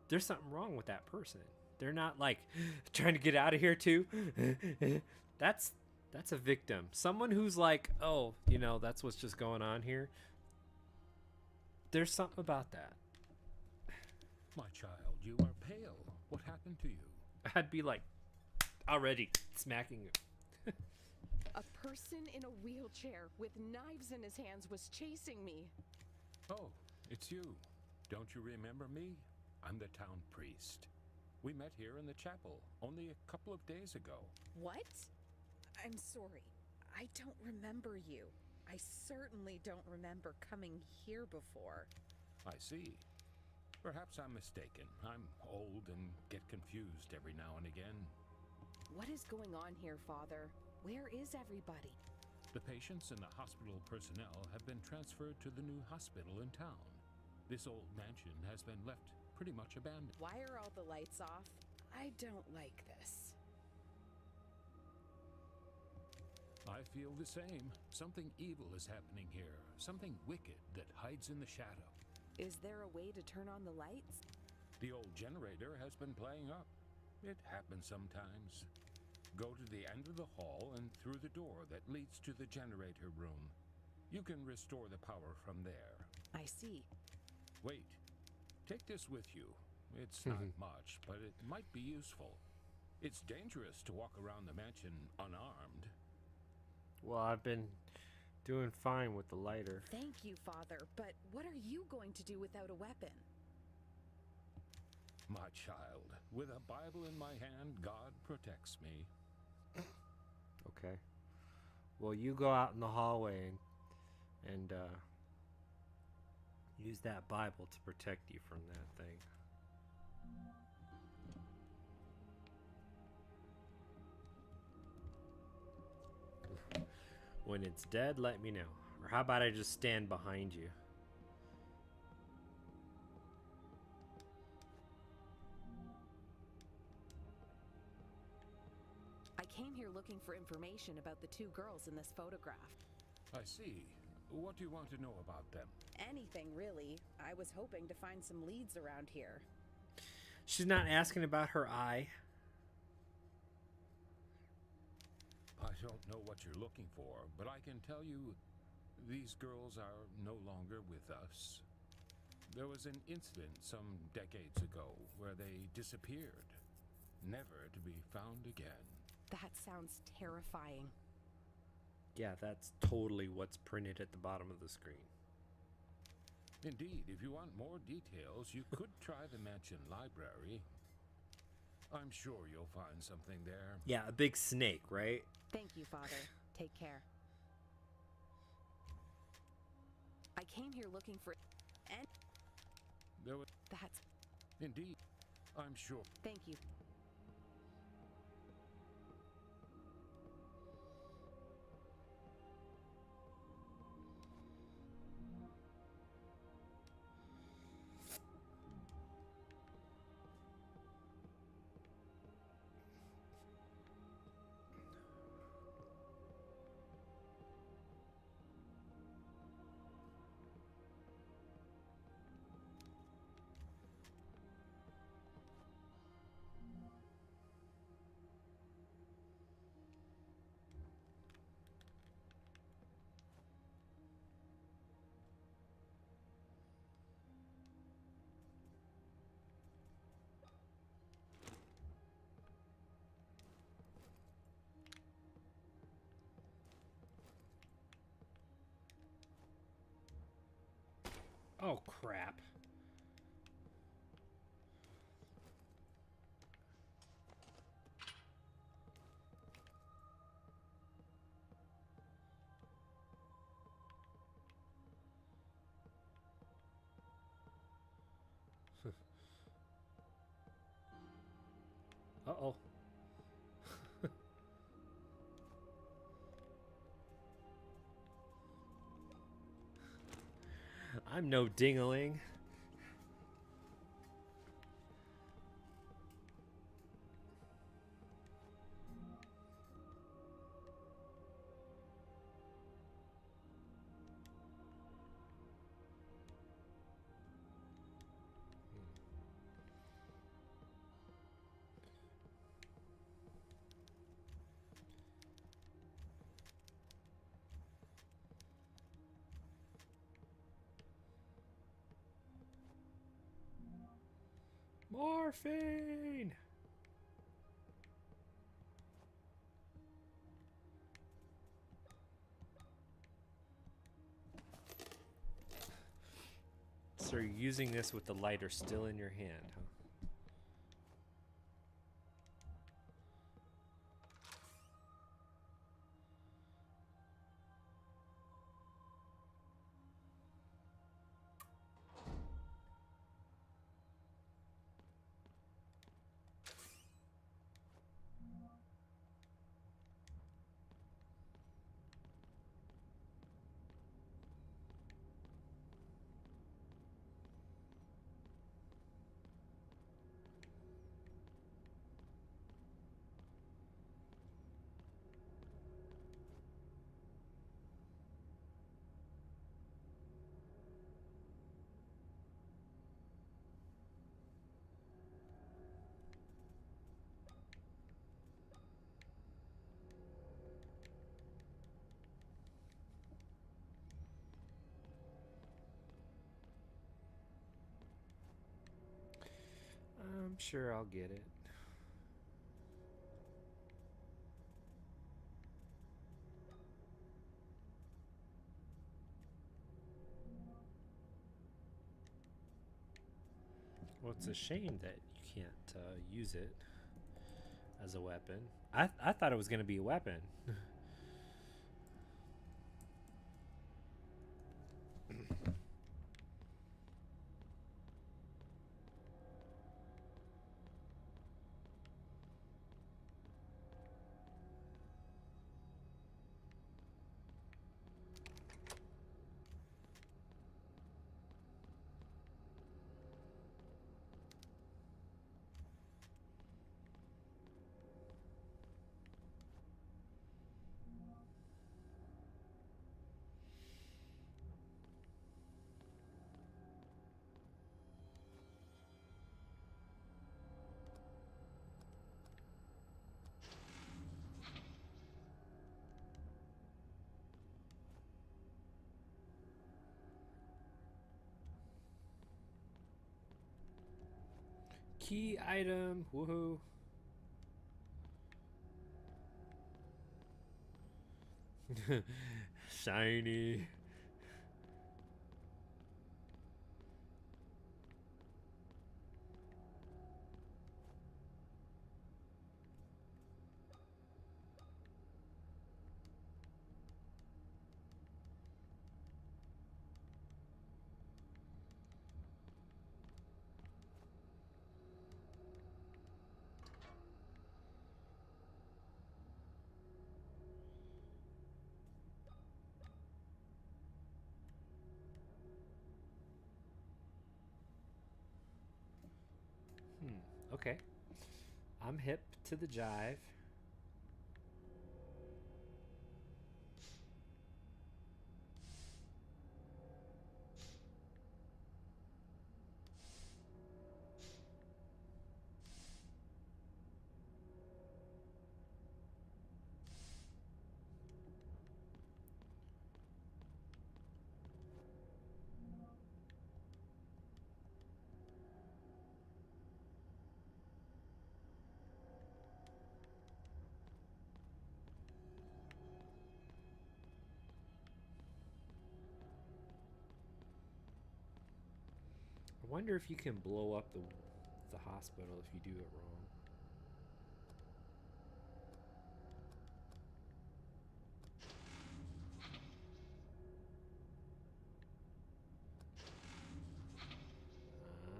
Speaker 1: there's something wrong with that person. They're not like trying to get out of here too. That's a victim. Someone who's like, oh, you know, that's what's just going on here. There's something about that.
Speaker 4: My child, you are pale. What happened to you?
Speaker 1: I'd be like, already smacking you.
Speaker 3: A person in a wheelchair with knives in his hands was chasing me.
Speaker 4: Oh, it's you. Don't you remember me? I'm the town priest. We met here in the chapel only a couple of days ago.
Speaker 3: What? I'm sorry. I don't remember you. I certainly don't remember coming here before.
Speaker 4: I see. Perhaps I'm mistaken. I'm old and get confused every now and again.
Speaker 3: What is going on here, Father? Where is everybody?
Speaker 4: The patients and the hospital personnel have been transferred to the new hospital in town. This old mansion has been left pretty much abandoned.
Speaker 3: Why are all the lights off? I don't like this.
Speaker 4: I feel the same. Something evil is happening here. Something wicked that hides in the shadow.
Speaker 3: Is there a way to turn on the lights?
Speaker 4: The old generator has been playing up. It happens sometimes. Go to the end of the hall and through the door that leads to the generator room. You can restore the power from there.
Speaker 3: I see.
Speaker 4: Wait. Take this with you. It's not much, but it might be useful. It's dangerous to walk around the mansion unarmed.
Speaker 1: Well, I've been doing fine with the lighter.
Speaker 3: Thank you, Father, but what are you going to do without a weapon?
Speaker 4: My child, with a Bible in my hand, God protects me.
Speaker 1: Okay. Well, you go out in the hallway and use that Bible to protect you from that thing. When it's dead, let me know. Or how about I just stand behind you?
Speaker 3: I came here looking for information about the two girls in this photograph.
Speaker 4: I see. What do you want to know about them?
Speaker 3: Anything, really. I was hoping to find some leads around here.
Speaker 1: She's not asking about her eye.
Speaker 4: I don't know what you're looking for, but I can tell you these girls are no longer with us. There was an incident some decades ago where they disappeared, never to be found again.
Speaker 3: That sounds terrifying.
Speaker 1: Yeah, that's totally what's printed at the bottom of the screen.
Speaker 4: Indeed, if you want more details, you could try the mansion library. I'm sure you'll find something there.
Speaker 1: Yeah, a big snake, right?
Speaker 3: Thank you, Father. Take care. I came here looking for... And
Speaker 4: There was...
Speaker 3: that's...
Speaker 4: Indeed, I'm sure.
Speaker 3: Thank you.
Speaker 1: Uh-oh. I'm no dingaling. Morphine! So you're using this with the lighter still in your hand, huh? I'm sure I'll get it. Well, it's a shame that you can't use it as a weapon. I thought it was going to be a weapon. Key item. Woohoo. Shiny. Okay. I'm hip to the jive. I wonder if you can blow up the hospital if you do it wrong.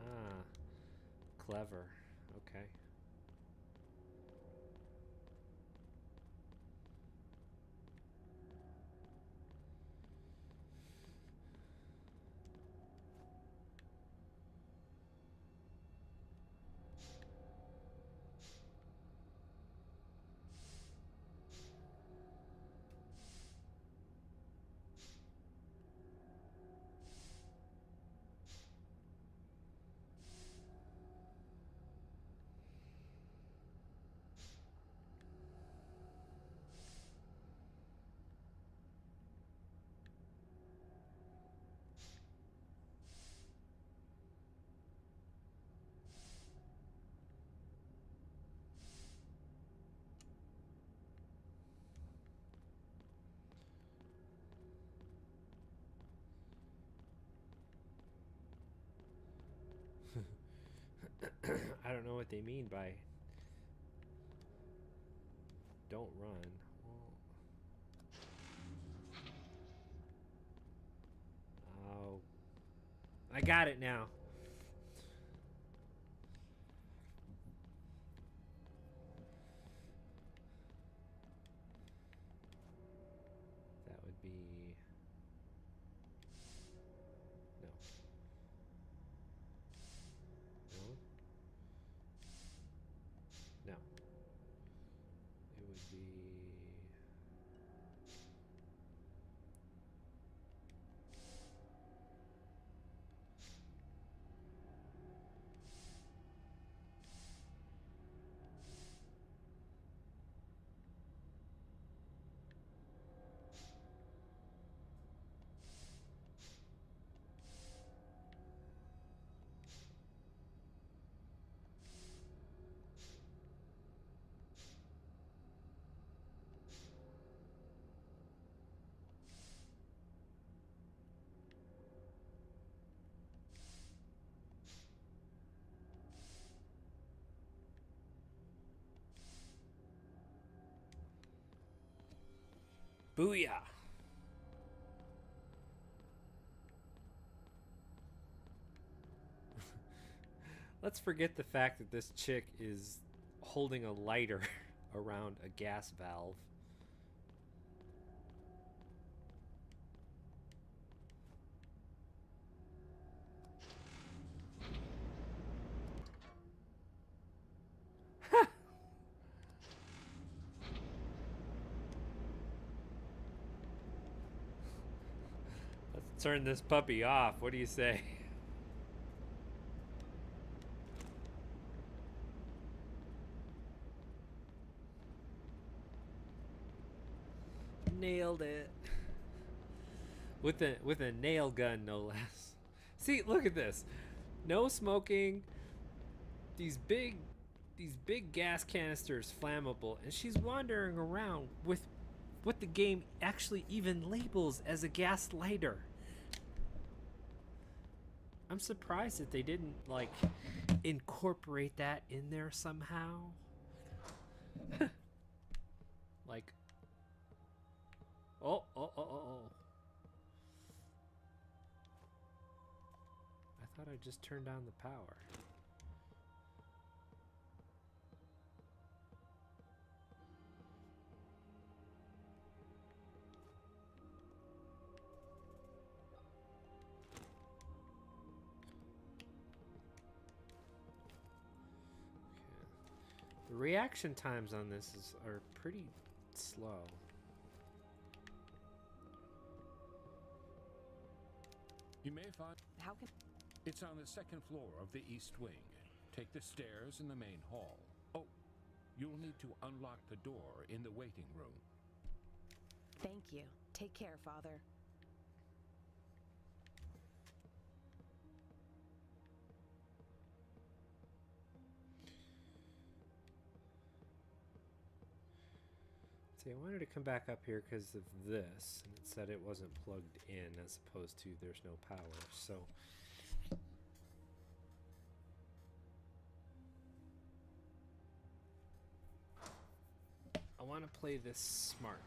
Speaker 1: Ah, clever. Okay. I don't know what they mean by don't run. Oh, I got it now. That would be no. No. No. It would be booyah. Let's forget the fact that this chick is holding a lighter around a gas valve. Let's turn this puppy off. What do you say? Nailed it. With a nail gun, no less. See, look at this. No smoking. These big gas canisters, flammable, and she's wandering around with what the game actually even labels as a gas lighter. I'm surprised that they didn't like incorporate that in there somehow. Like, oh. I thought I just turned on the power. The reaction times on this are pretty slow.
Speaker 4: You may find
Speaker 3: How can...
Speaker 4: it's on the second floor of the east wing. Take the stairs in the main hall. Oh, you'll need to unlock the door in the waiting room.
Speaker 2: Thank you. Take care, Father.
Speaker 1: See, I wanted to come back up here because of this, and it said it wasn't plugged in as opposed to there's no power, so... I want to play this smart.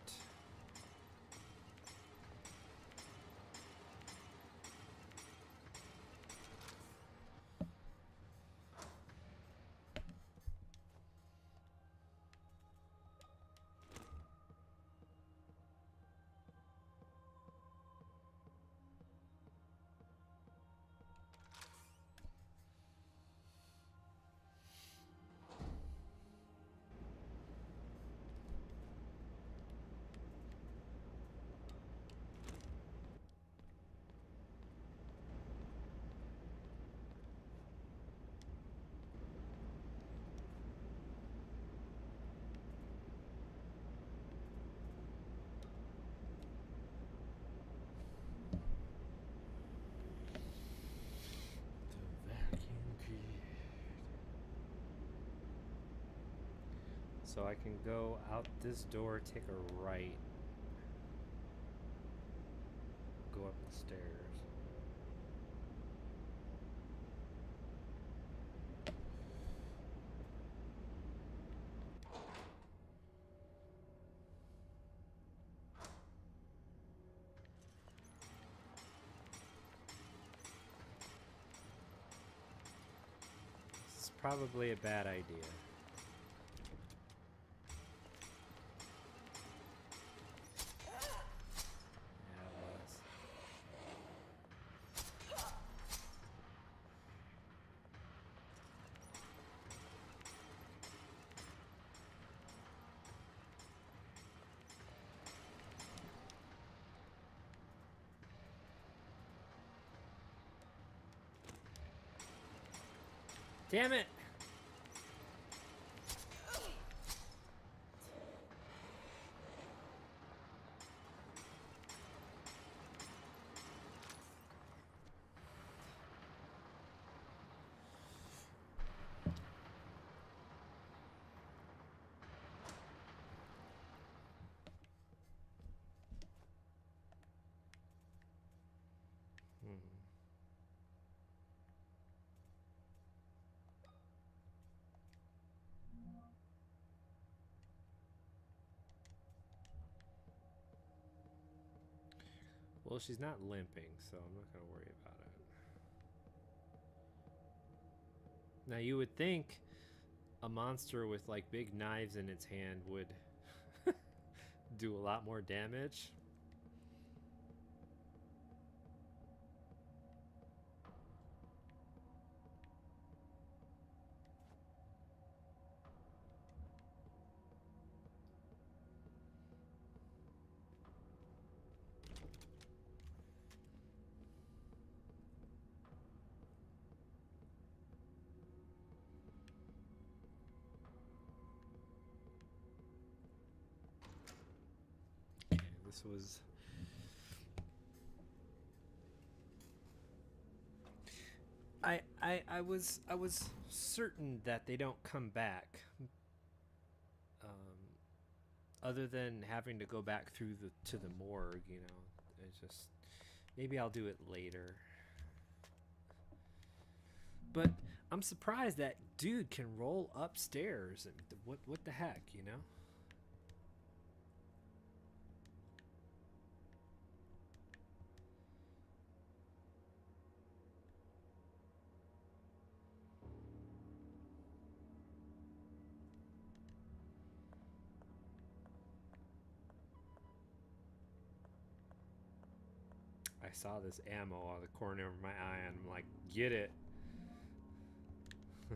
Speaker 1: So I can go out this door, take a right, go up the stairs. probably a bad idea. Yeah, it was. Damn it! Well, she's not limping, so I'm not going to worry about it. Now, you would think a monster with like big knives in its hand would do a lot more damage. This was I was certain that they don't come back, other than having to go back through to the morgue. You know, it's just maybe I'll do it later. But I'm surprised that dude can roll upstairs. And what the heck, you know? I saw this ammo out of the corner of my eye and I'm like, get it. I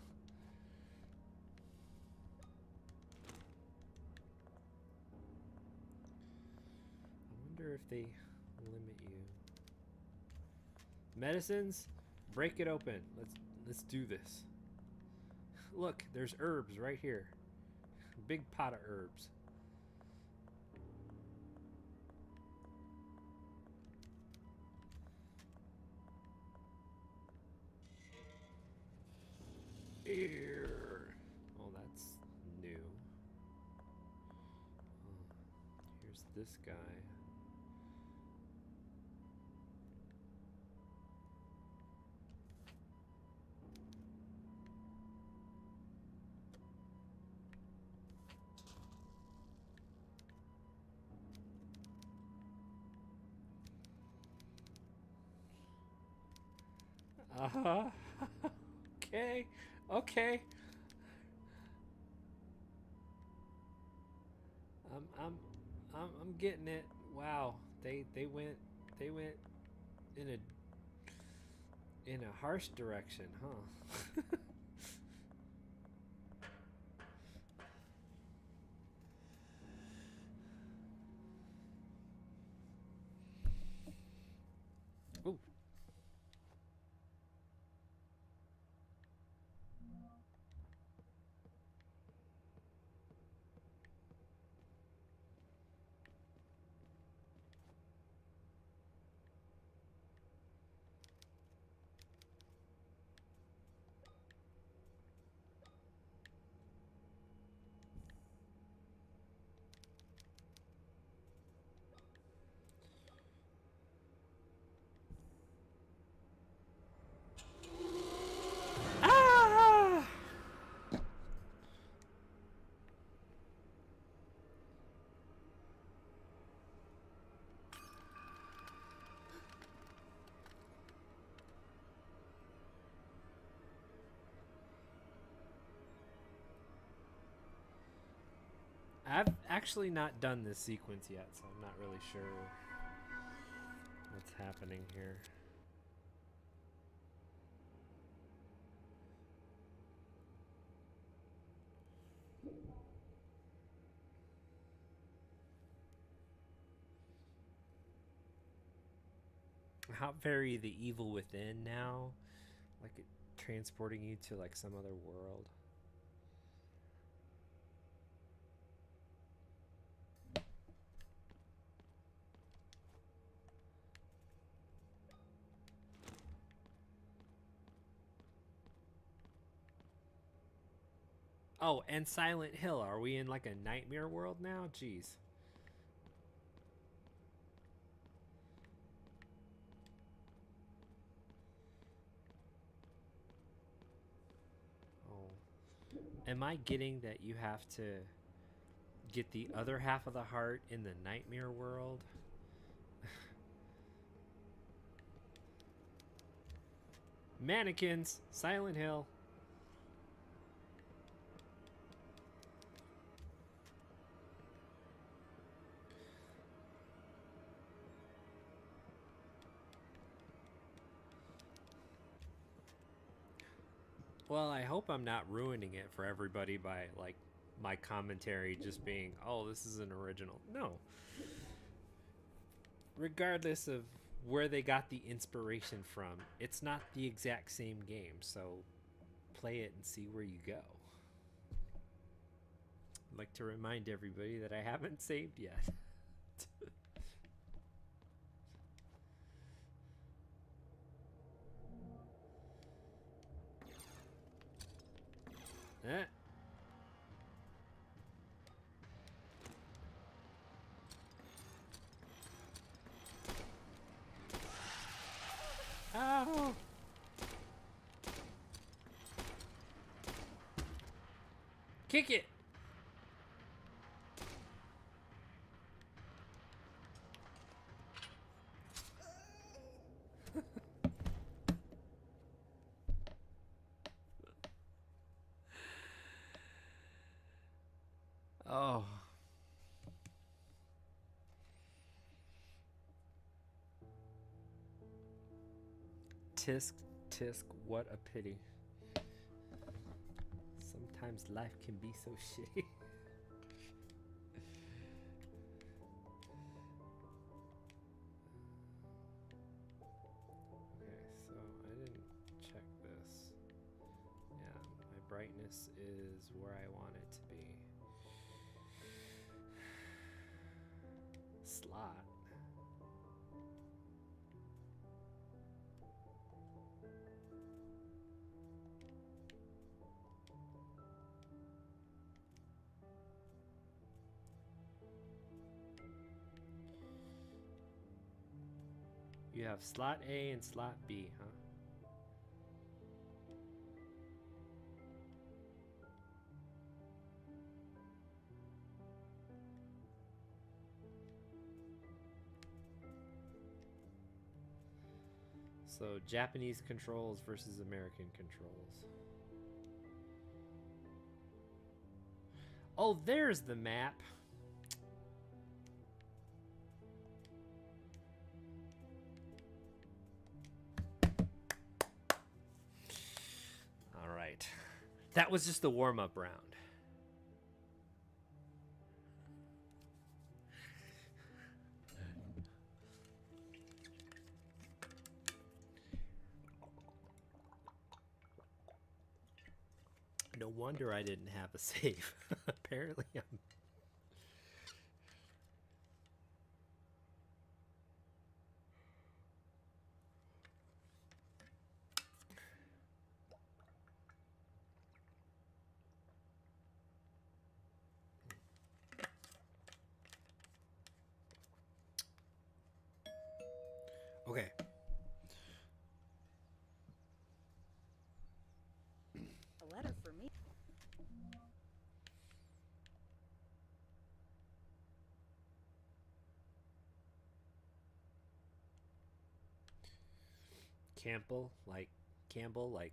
Speaker 1: wonder if they limit you. Medicines? Break it open. Let's do this. Look, there's herbs right here. Big pot of herbs. Here. Oh, that's new. Here's this guy. Uh-huh. Okay. Okay. I'm getting it. Wow. They went in a harsh direction, huh? Ooh. I've actually not done this sequence yet, so I'm not really sure what's happening here. How very the evil within now, like it transporting you to like some other world. Oh, and Silent Hill. Are we in like a nightmare world now? Jeez. Oh. Am I getting that you have to get the other half of the heart in the nightmare world? Mannequins. Silent Hill. Well, I hope I'm not ruining it for everybody by, like, my commentary just being, oh, this is an original. No. Regardless of where they got the inspiration from, it's not the exact same game, so play it and see where you go. I'd like to remind everybody that I haven't saved yet. Eh. Ow! Kick it! Oh. Tisk, tisk, what a pity. Sometimes life can be so shitty. Okay, so I didn't check this. Yeah, my brightness is where I want it to be. Slot. You have slot A and slot B, huh? So Japanese controls versus American controls. Oh, there's the map. All right. That was just the warm-up round. No wonder I didn't have a save. Apparently I'm... Okay.
Speaker 3: A letter for me.
Speaker 1: Campbell, like,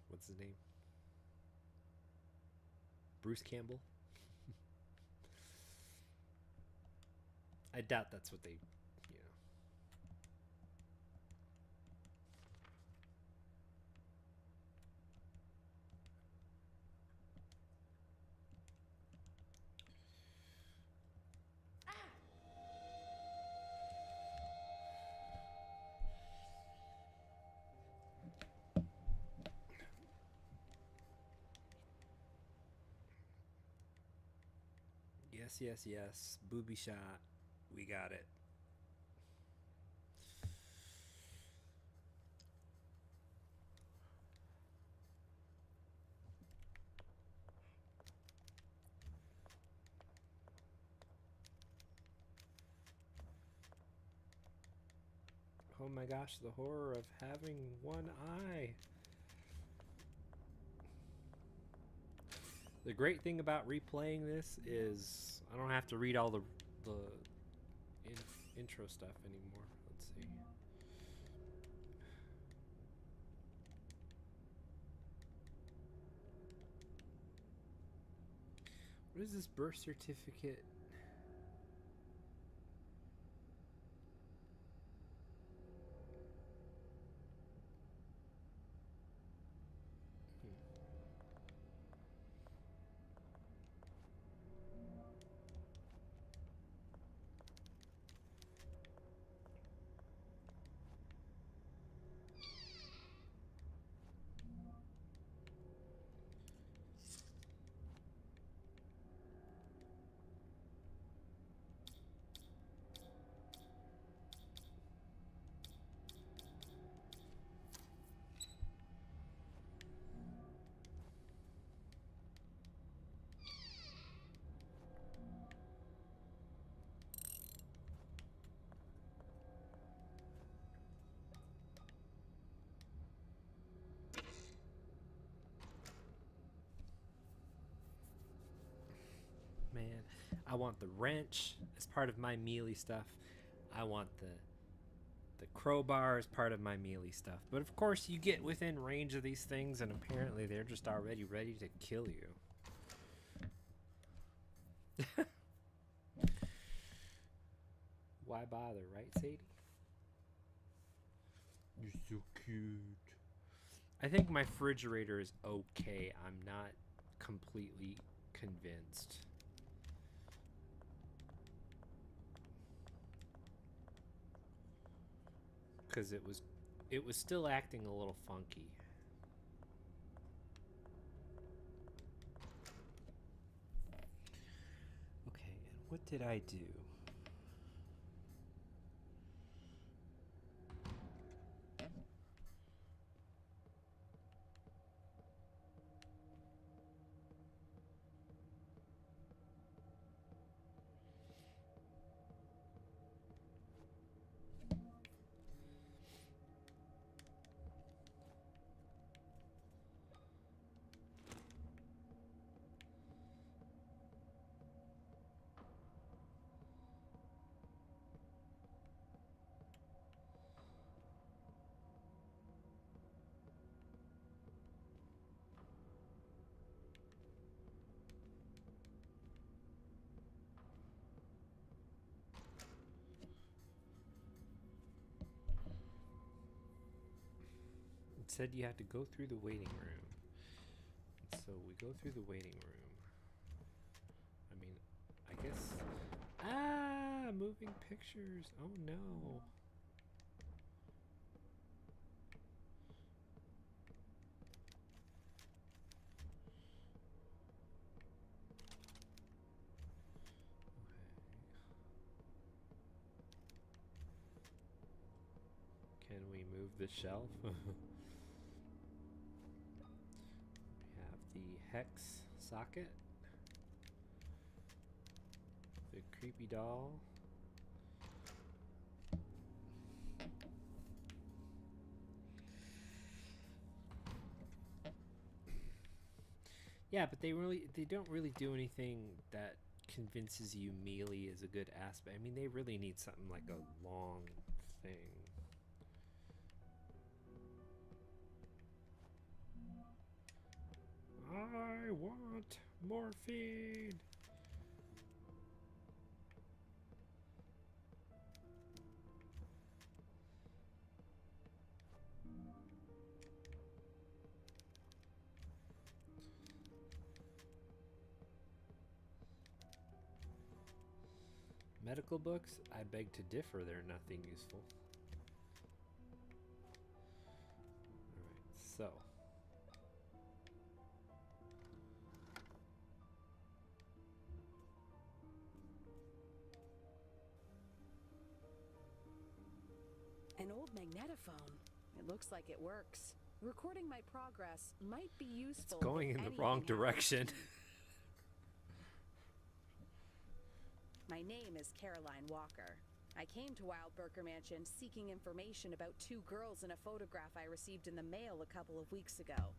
Speaker 1: what's his name? Bruce Campbell? I doubt that's what they, you know. Yes, yes, yes. Booby shot. We got it. Oh my gosh, the horror of having one eye. The great thing about replaying this is I don't have to read all the intro stuff anymore. Let's see. What is this birth certificate? Man, I want the wrench as part of my melee stuff. I want the crowbar as part of my melee stuff. But of course, you get within range of these things, and apparently they're just already ready to kill you. Why bother, right, Sadie? You're so cute. I think my refrigerator is okay. I'm not completely convinced. Because it was still acting a little funky. Okay, and what did I do? Said you had to go through the waiting room. So we go through the waiting room. I mean, I guess... Ah! Moving pictures! Oh no! Okay. Can we move the shelf? The hex socket, the creepy doll, yeah, but they don't really do anything that convinces you melee is a good aspect. I mean, they really need something like a long thing. I want morphine. Medical books? I beg to differ, they're nothing useful. Alright, so.
Speaker 2: An old magnetophone. It looks like it works. Recording my progress might be useful.
Speaker 1: It's going in the wrong direction.
Speaker 2: My name is Caroline Walker. I came to Wildberger Mansion seeking information about 2 girls in a photograph I received in the mail a couple of weeks ago.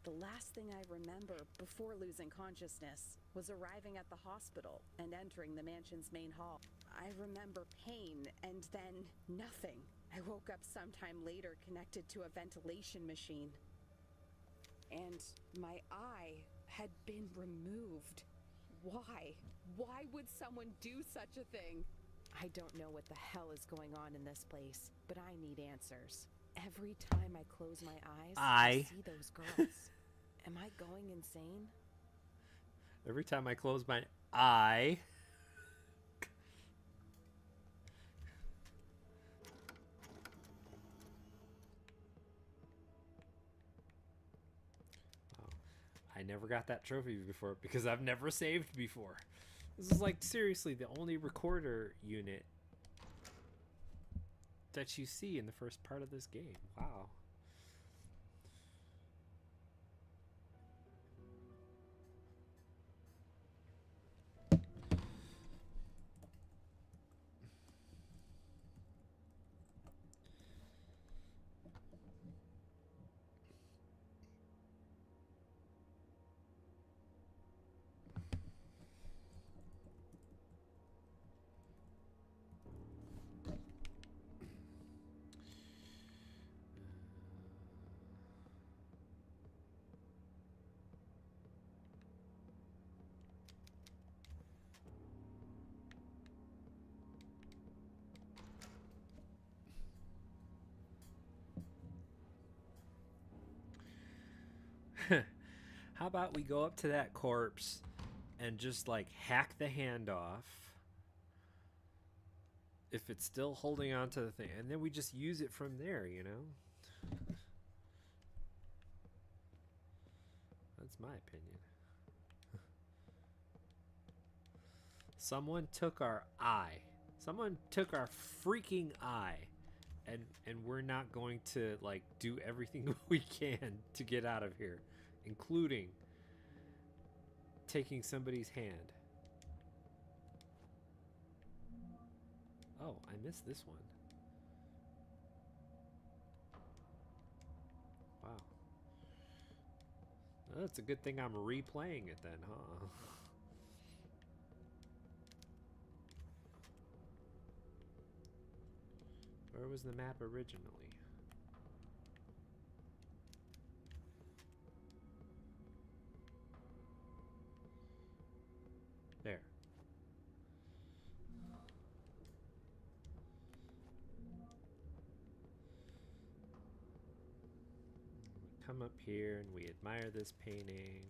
Speaker 2: The last thing I remember before losing consciousness was arriving at the hospital and entering the mansion's main hall. I remember pain and then nothing. I woke up sometime later connected to a ventilation machine. And my eye had been removed. Why? Why would someone do such a thing? I don't know what the hell is going on in this place, but I need answers. Every time I close my eyes, I see those girls. Am I going insane?
Speaker 1: Every time I close my eye. I never got that trophy before because I've never saved before. This is like seriously the only recorder unit that you see in the first part of this game. Wow. How about we go up to that corpse and just like hack the hand off if it's still holding on to the thing, and then we just use it from there, you know? That's my opinion. Someone took our eye. Someone took our freaking eye. And we're not going to like do everything we can to get out of here, including taking somebody's hand. Oh, I missed this one. Wow. Well, that's a good thing I'm replaying it then, huh? Where was the map originally? There. We come up here and we admire this painting.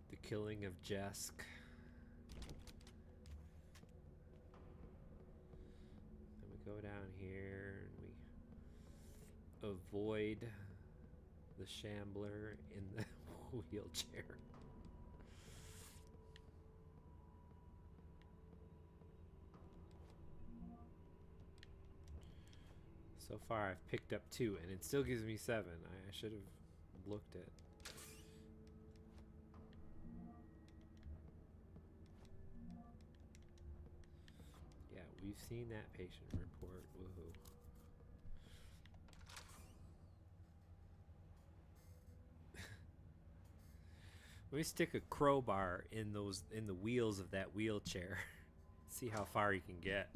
Speaker 1: The killing of Jesk. Then we go down here and we avoid the shambler in the wheelchair. So far I've picked up 2 and it still gives me 7. I should have looked at. Yeah, we've seen that patient report. Woohoo. Let me stick a crowbar in the wheels of that wheelchair. See how far you can get.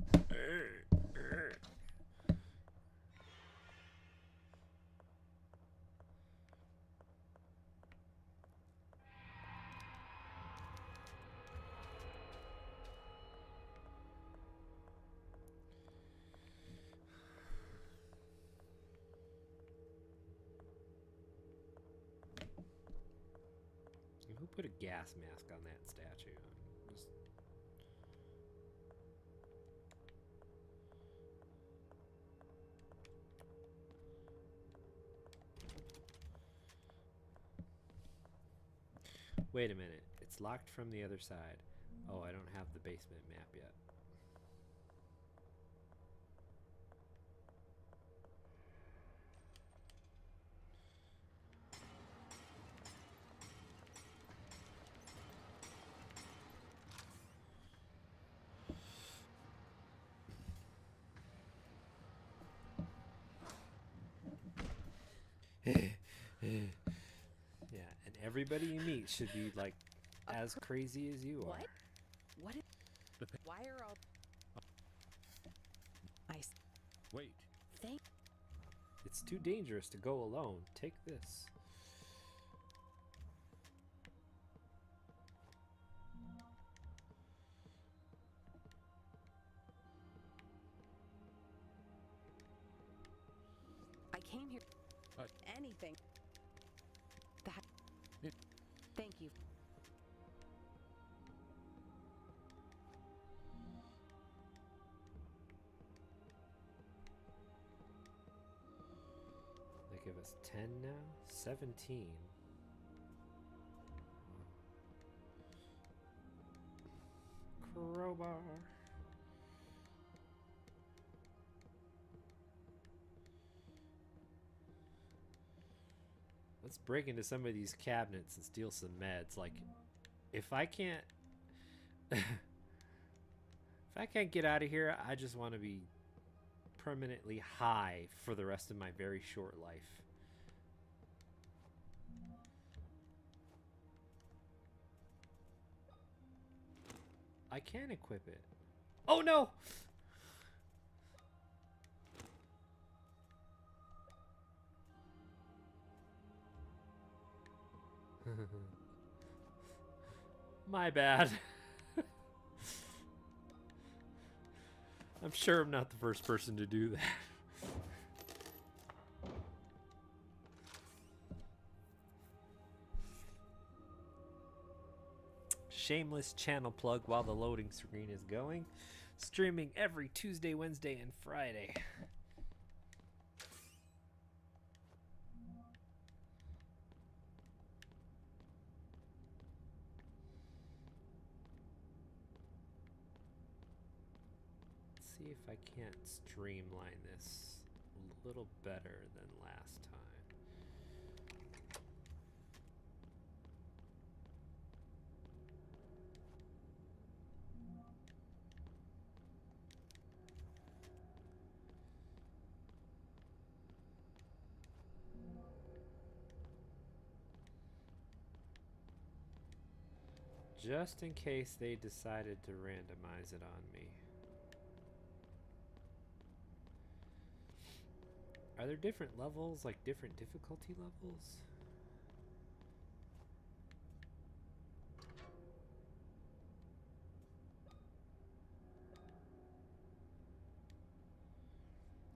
Speaker 1: Who put a gas mask on that statue? Just... Wait a minute. It's locked from the other side. Oh, I don't have the basement map yet. Yeah, and everybody you meet should be like as crazy as you
Speaker 3: What?
Speaker 1: are.
Speaker 3: What?
Speaker 2: Why are all
Speaker 4: Wait.
Speaker 3: Thank.
Speaker 1: It's too dangerous to go alone. Take this.
Speaker 3: I came here.
Speaker 4: What?
Speaker 3: Anything. That.
Speaker 4: It-
Speaker 3: Thank you.
Speaker 1: They give us 10 now? 17. Crowbar. Let's break into some of these cabinets and steal some meds. Like, if I can't... if I can't get out of here, I just want to be permanently high for the rest of my very short life. I can equip it. Oh no! My bad. I'm sure I'm not the first person to do that. Shameless channel plug while the loading screen is going. Streaming every Tuesday, Wednesday, and Friday. Let's see if I can't streamline this a little better than last time. Just in case they decided to randomize it on me. Are there different levels, like different difficulty levels?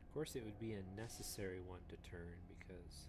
Speaker 1: Of course, it would be a necessary one to turn because...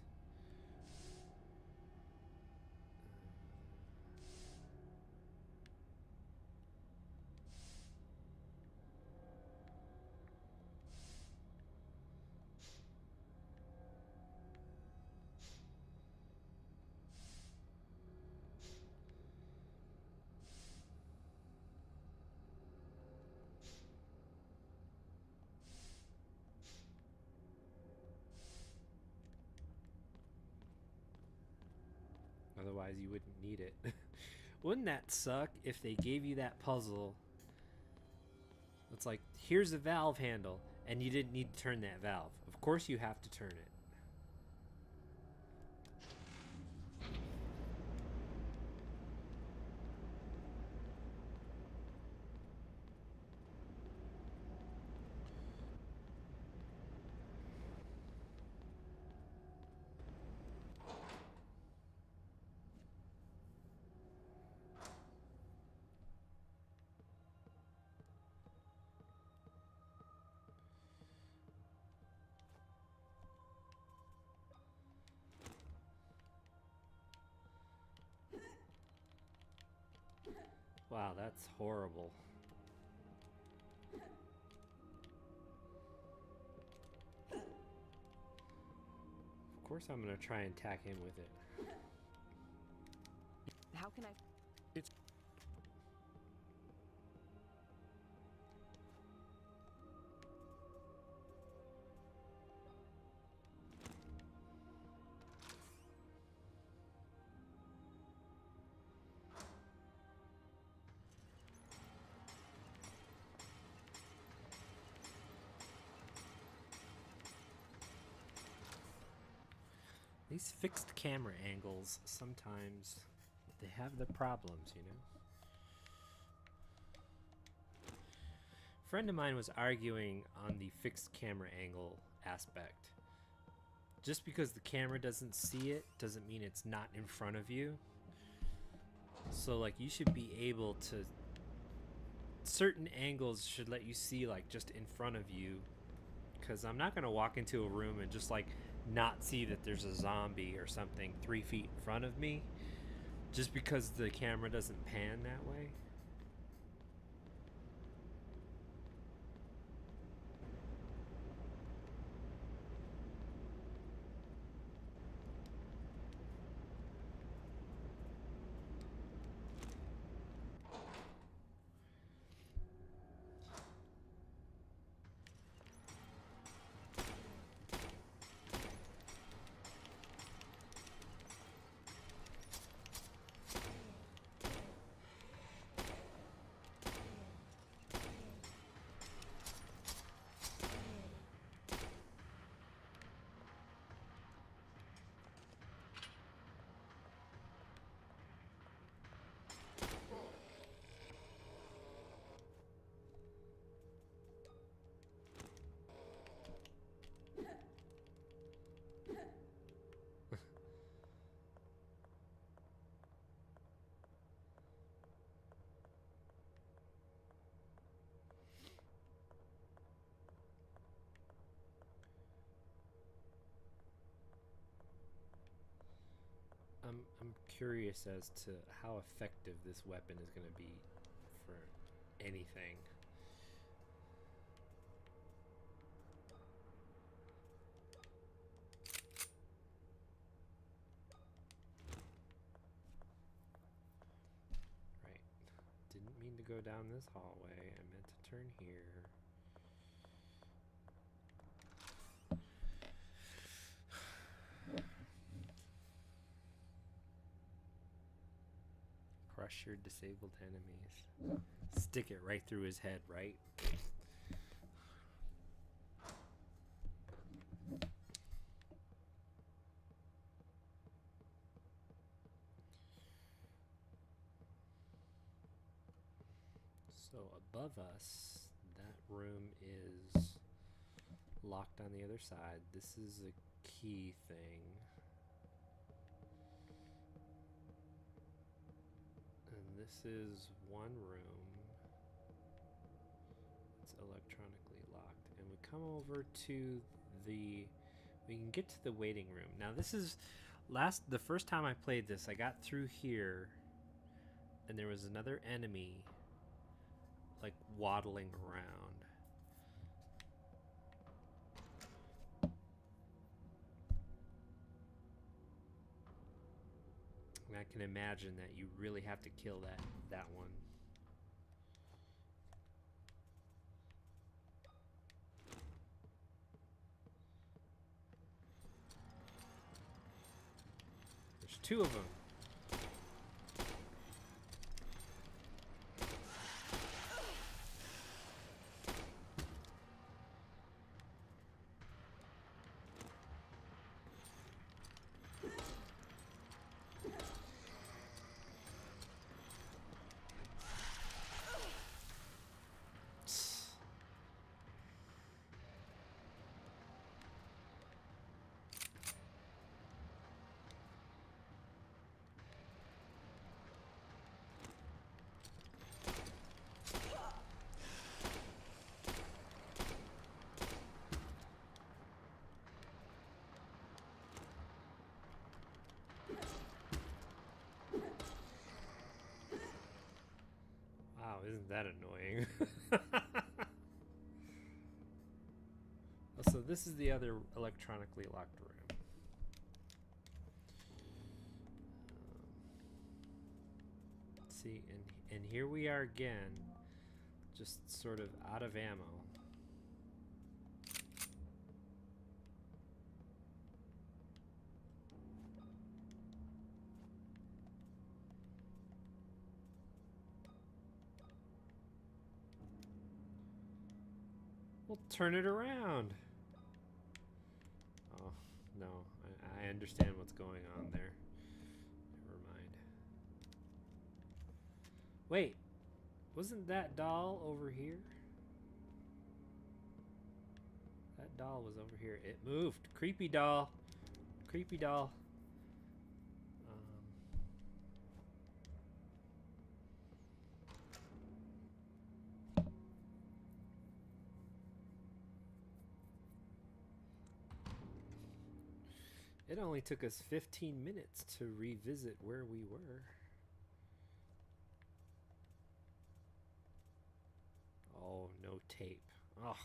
Speaker 1: Otherwise, you wouldn't need it. Wouldn't that suck if they gave you that puzzle? It's like, here's a valve handle, and you didn't need to turn that valve. Of course you have to turn it. Wow, that's horrible. Of course I'm gonna try and attack him with it.
Speaker 2: How can I...
Speaker 4: It's
Speaker 1: These fixed camera angles, sometimes they have their problems, you know? A friend of mine was arguing on the fixed camera angle aspect. Just because the camera doesn't see it doesn't mean it's not in front of you. So like you should be able to, certain angles should let you see like just in front of you, because I'm not going to walk into a room and just like not see that there's a zombie or something 3 feet in front of me just because the camera doesn't pan that way. I'm curious as to how effective this weapon is going to be for anything. Right. Didn't mean to go down this hallway. I meant to turn here. Crush your disabled enemies. Stick it right through his head, right? So above us, that room is locked on the other side. This is a key thing. And this is one room. It's electronically locked. And we come over to the... We can get to the waiting room. Now this is... The first time I played this, I got through here. And there was another enemy like waddling around. And I can imagine that you really have to kill that one. There's two of them. Wow, isn't that annoying? So this is the other electronically locked room. here we are again, just sort of out of ammo. We'll turn it around. Oh, no. I understand what's going on there. Never mind. Wait. Wasn't that doll over here? That doll was over here. It moved. Creepy doll. Creepy doll. It only took us 15 minutes to revisit where we were. Oh, no tape. Oh,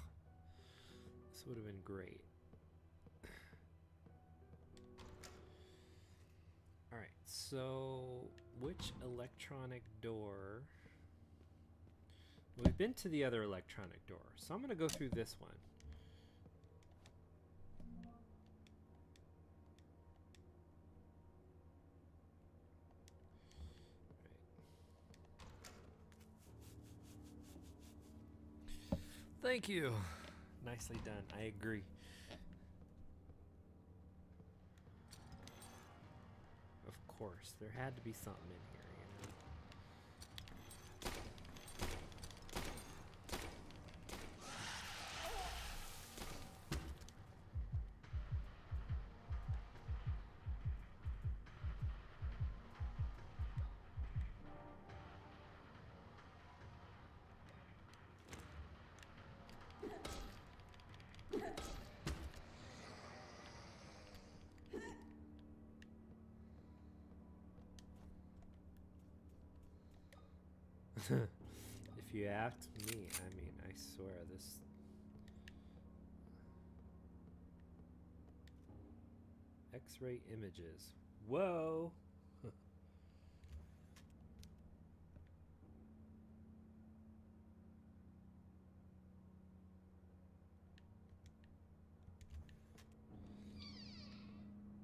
Speaker 1: this would have been great. Alright, so which electronic door? We've been to the other electronic door, so I'm going to go through this one. Thank you. Nicely done. I agree. Of course, there had to be something in here, you know. If you ask me, I mean, I swear this... X-ray images. Whoa!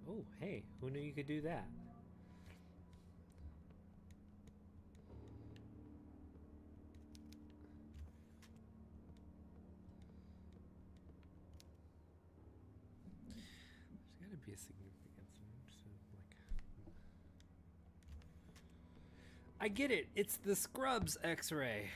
Speaker 1: Oh, hey, who knew you could do that? Be a significance. Like, I get it. It's the Scrubs X-ray.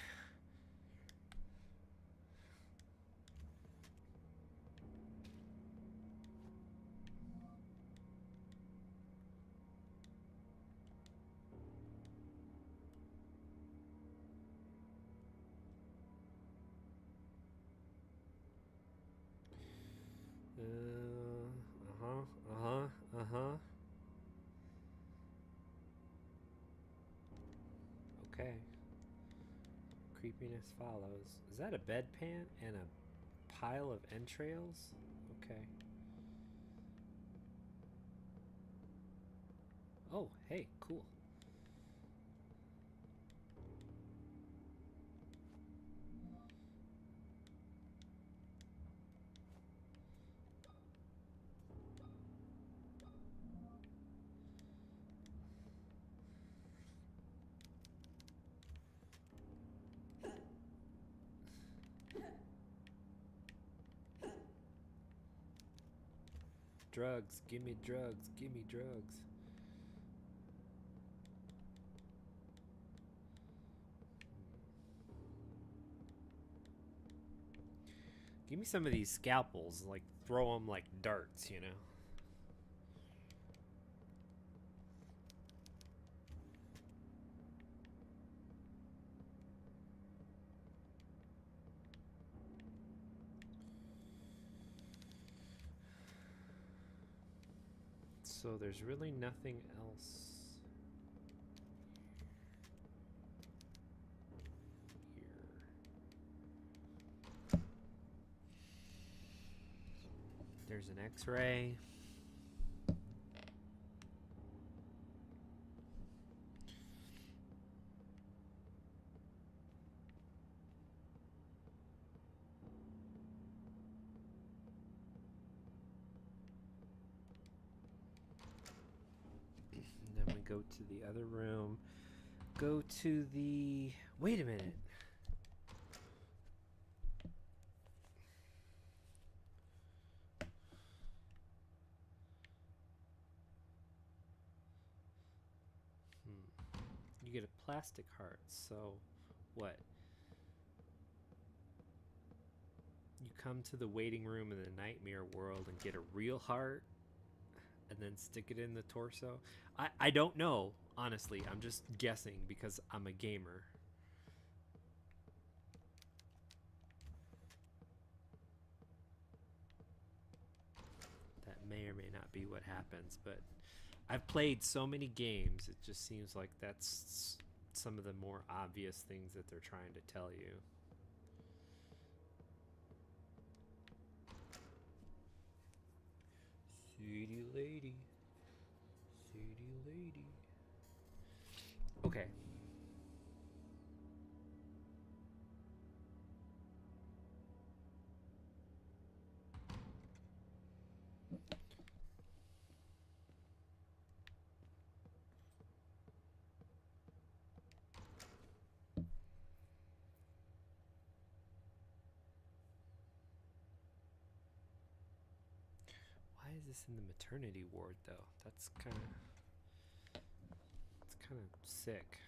Speaker 1: Okay. Creepiness follows. Is that a bedpan and a pile of entrails? Okay. Oh, hey, cool. Drugs, gimme drugs, gimme drugs. Give me some of these scalpels, like throw them like darts, you know? So there's really nothing else here. There's an X-ray. go to the other room. Go to the... Wait a minute. You get a plastic heart, so what? You come to the waiting room in the nightmare world and get a real heart and then stick it in the torso? I don't know, honestly. I'm just guessing because I'm a gamer. That may or may not be what happens, but I've played so many games, it just seems like that's some of the more obvious things that they're trying to tell you. City lady. City lady. Okay. Why is this in the maternity ward though? That's kind of sick.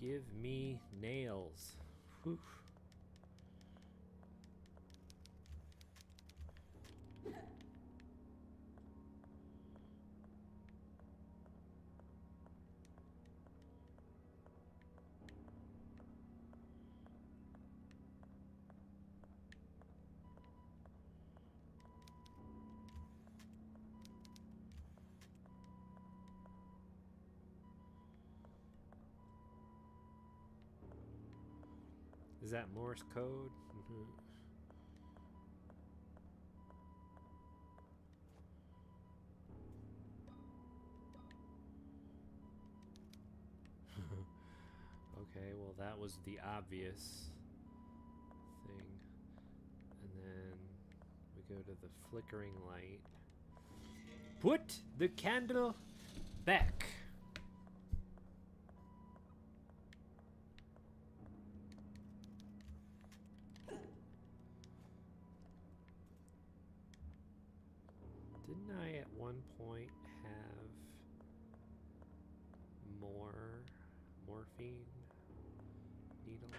Speaker 1: Give me nails. Whew. Is that Morse code? Okay, well that was the obvious thing. And then we go to the flickering light. Put the candle back. Didn't I at one point have more morphine needles?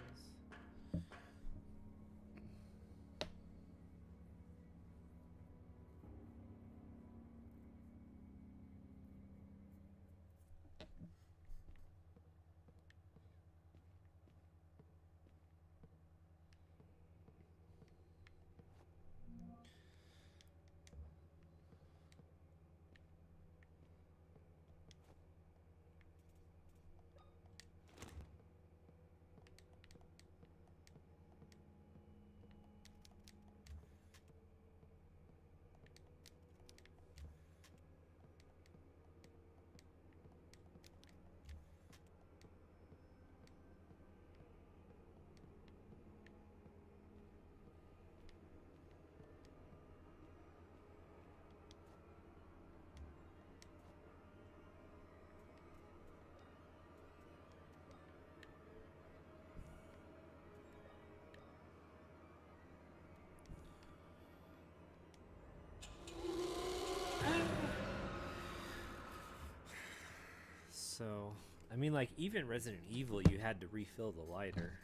Speaker 1: So, I mean, like, even Resident Evil, you had to refill the lighter.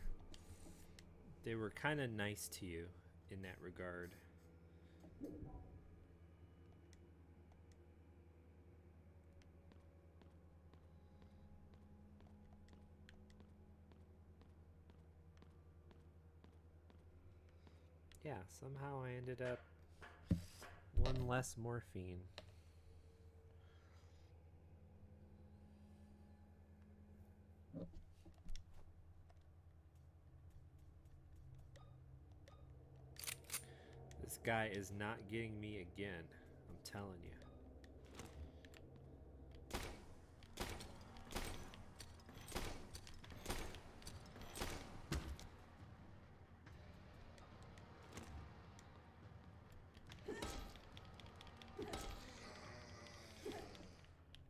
Speaker 1: They were kind of nice to you in that regard. Yeah, somehow I ended up one less morphine. This guy is not getting me again. I'm telling you.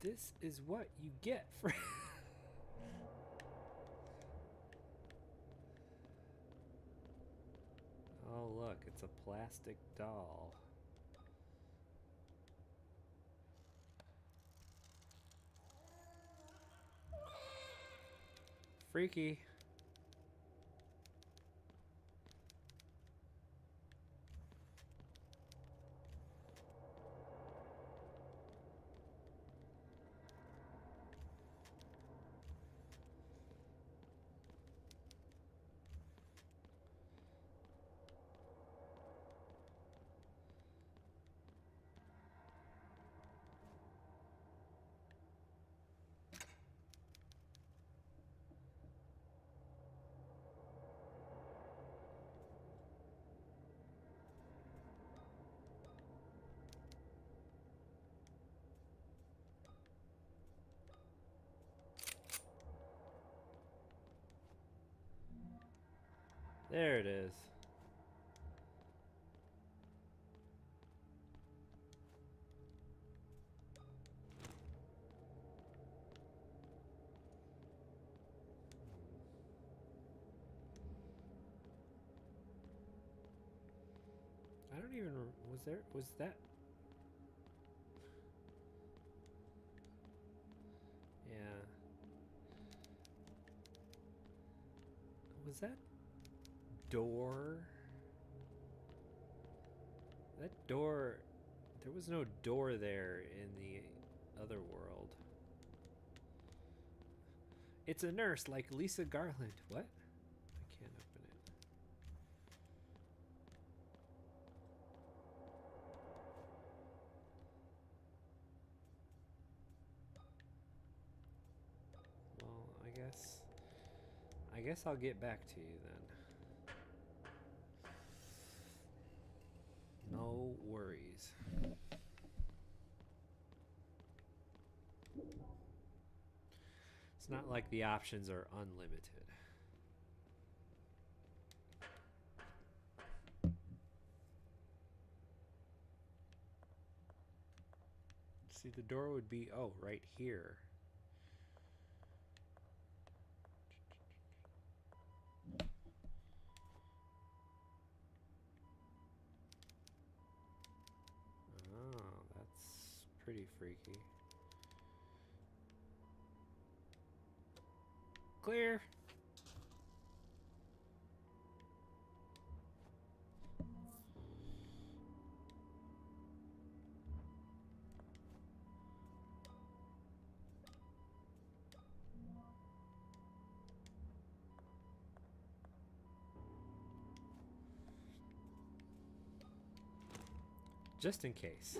Speaker 1: This is what you get for... Oh, look, it's a plastic doll. Freaky. There it is. I don't even... Was that... Yeah. Was that door? That door... There was no door there in the other world. It's a nurse like Lisa Garland. What? I can't open it. Well, I guess I'll get back to you then. No worries. It's not like the options are unlimited. See, the door would be, oh, right here. Oh, that's pretty freaky. Clear. Just in case.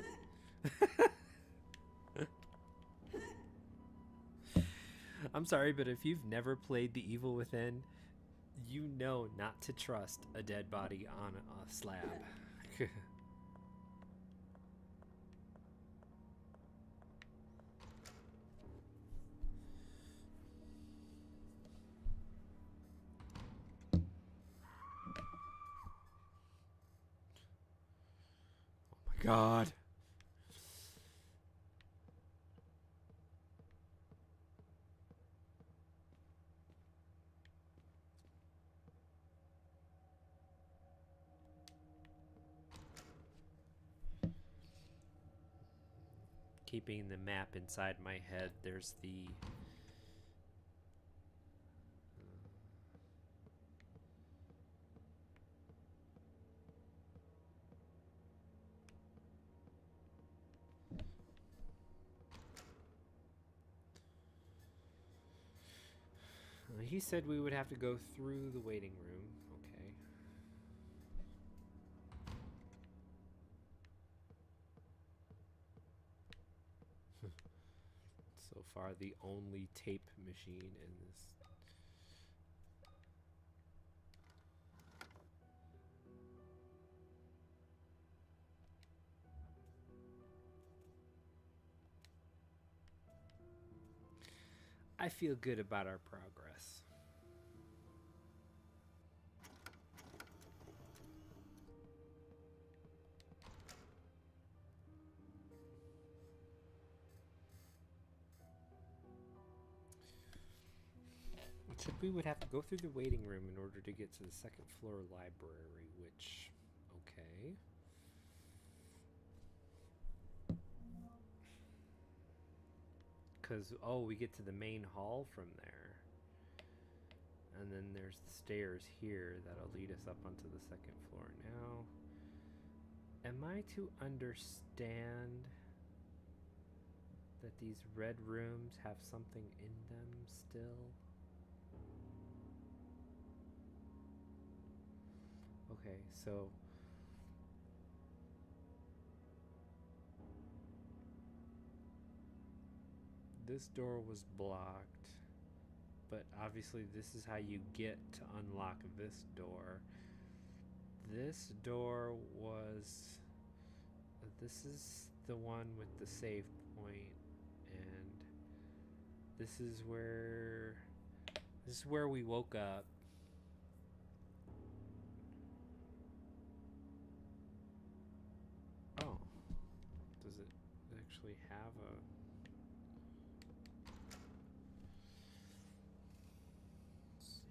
Speaker 1: I'm sorry, but if you've never played The Evil Within, you know not to trust a dead body on a slab. Oh my God. Keeping the map inside my head, there's the... He said we would have to go through the waiting room. Okay. So far, the only tape machine in this. I feel good about our progress. Except we would have to go through the waiting room in order to get to the second floor library, which, okay. Because, oh, we get to the main hall from there. And then there's the stairs here that'll lead us up onto the second floor. Now, am I to understand that these red rooms have something in them still? Okay, so this door was blocked, but obviously this is how you get to unlock this door. This door was, this is the one with the save point, and this is where we woke up. Oh, does it actually have a...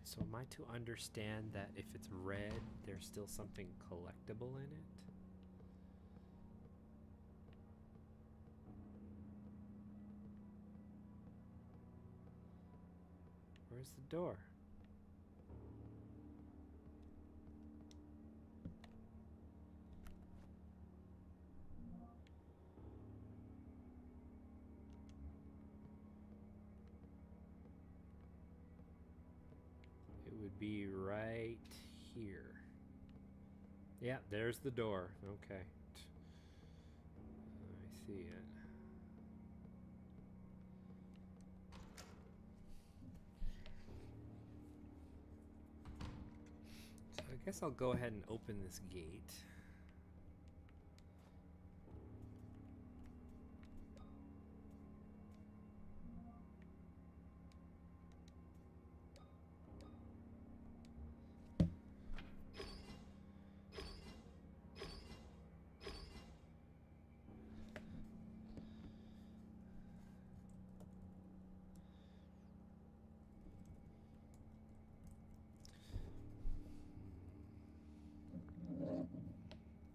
Speaker 1: So am I to understand that if it's red, there's still something collectible in it? Where's the door? It would be right here. Yeah, there's the door. Okay. I see it. So I guess I'll go ahead and open this gate.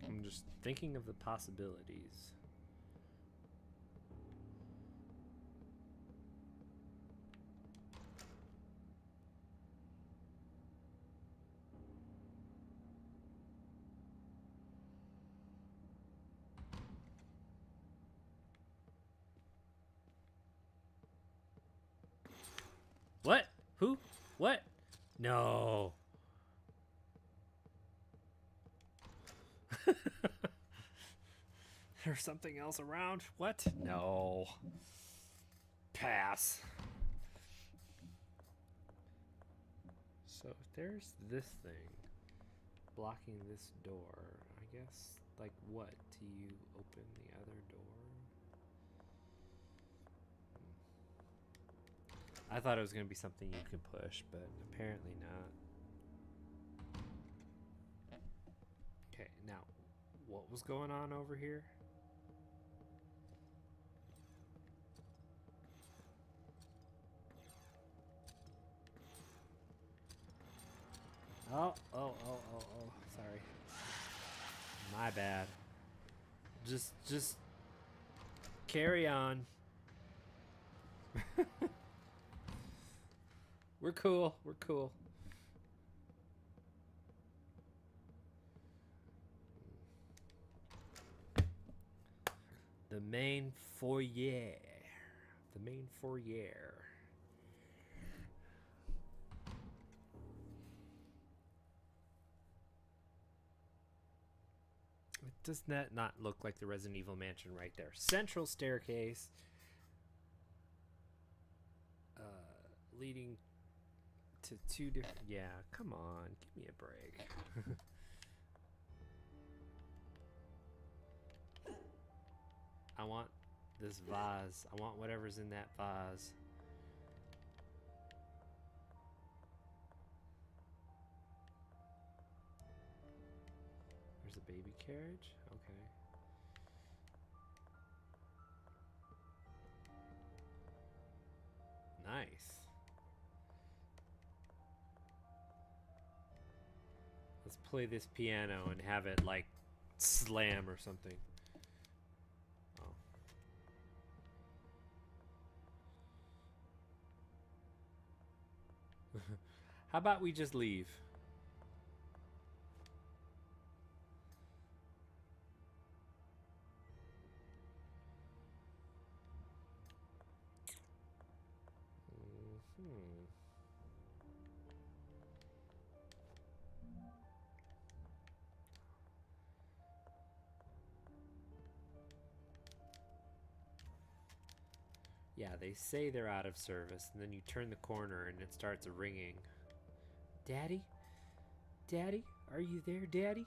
Speaker 1: I'm just thinking of the possibilities. What? Who? What? No. There's something else around? What? No. Pass. So if there's this thing blocking this door, I guess, like what? Do you open the other door? I thought it was going to be something you could push, but apparently not. Okay, now, what was going on over here? Oh, sorry. My bad. Just carry on. We're cool. We're cool. The main foyer. The main foyer. Does that not look like the Resident Evil mansion right there? Central staircase leading to two different... Yeah, come on. Give me a break. I want this vase. I want whatever's in that vase. There's a baby carriage. Okay. Nice. Let's play this piano and have it like slam or something. Oh. How about we just leave? Yeah, they say they're out of service, and then you turn the corner and it starts ringing. Daddy? Daddy? Are you there, Daddy?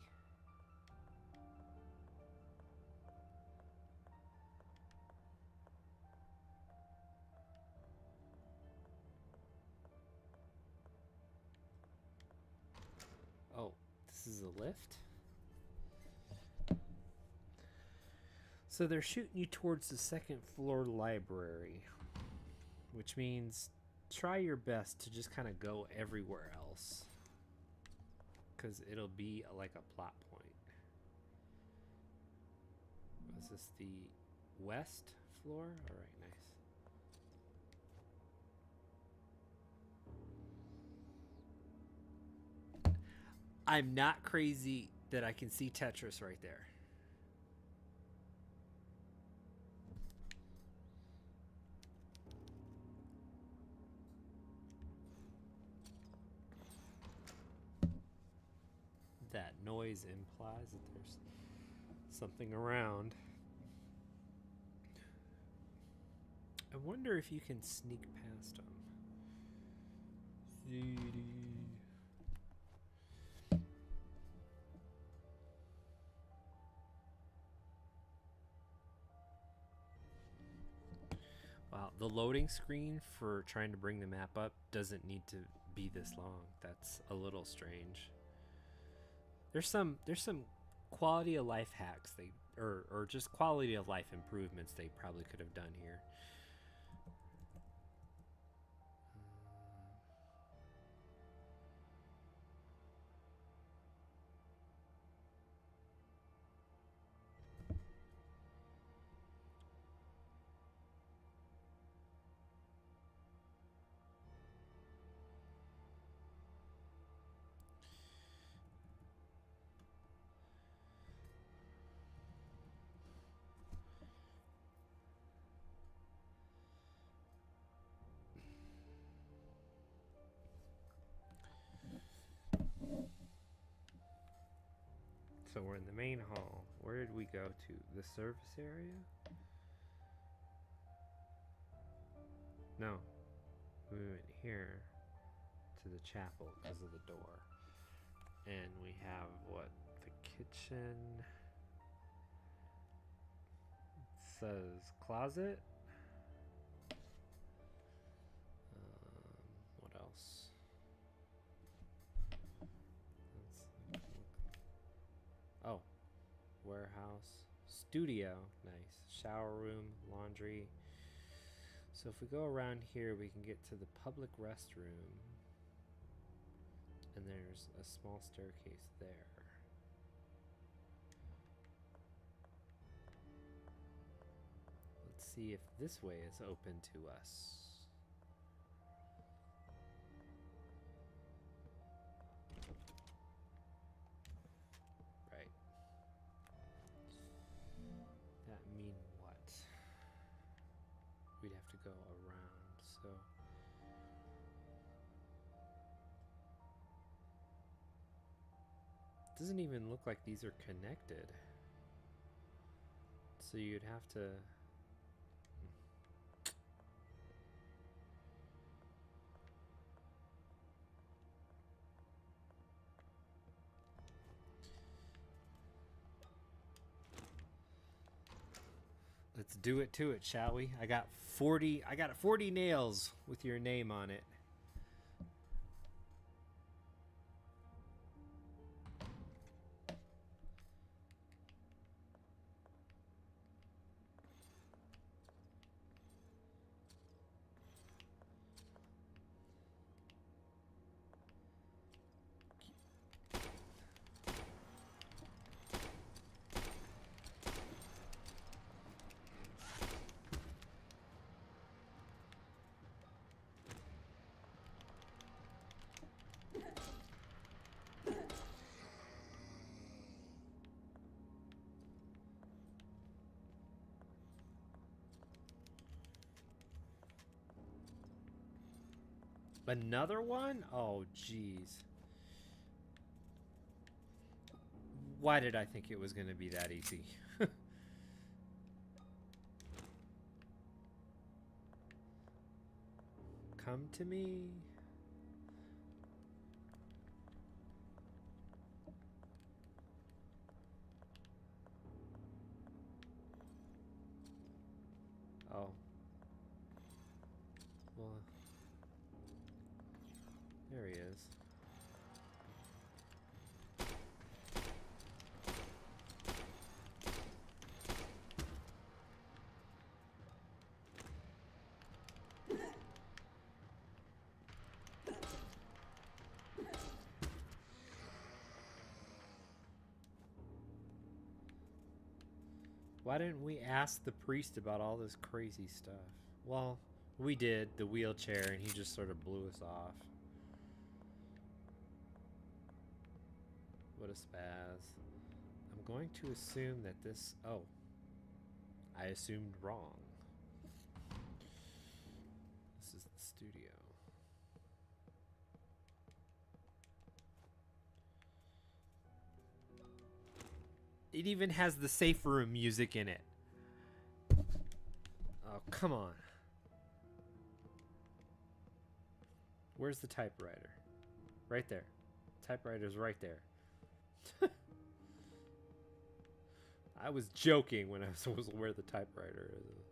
Speaker 1: Oh, this is a lift? So they're shooting you towards the second floor library, which means try your best to just kind of go everywhere else, because it'll be like a plot point. Is this the west floor? All right, nice. I'm not crazy that I can see Tetris right there. That noise implies that there's something around. I wonder if you can sneak past them. Wow, the loading screen for trying to bring the map up doesn't need to be this long. That's a little strange. There's some quality of life hacks or just quality of life improvements they probably could have done here. So we're in the main hall. Where did we go to? The service area? No. We went here to the chapel because of the door. And we have what? The kitchen. It says closet. What else? Oh, warehouse, studio, nice, shower room, laundry. So if we go around here, we can get to the public restroom, and there's a small staircase there. Let's see if this way is open to us. We'd have to go around, so it doesn't even look like these are connected. So you'd have to let's do it to it, shall we? I got 40 nails with your name on it. Another one? Oh, jeez. Why did I think it was going to be that easy? Come to me. Oh. Well, there he is. Why didn't we ask the priest about all this crazy stuff? Well, we did, the wheelchair, and he just sort of blew us off. What a spaz. I'm going to assume that this... Oh. I assumed wrong. This is the studio. It even has the safe room music in it. Oh, come on. Where's the typewriter? Right there. Typewriter's right there. I was joking when I was where the typewriter is.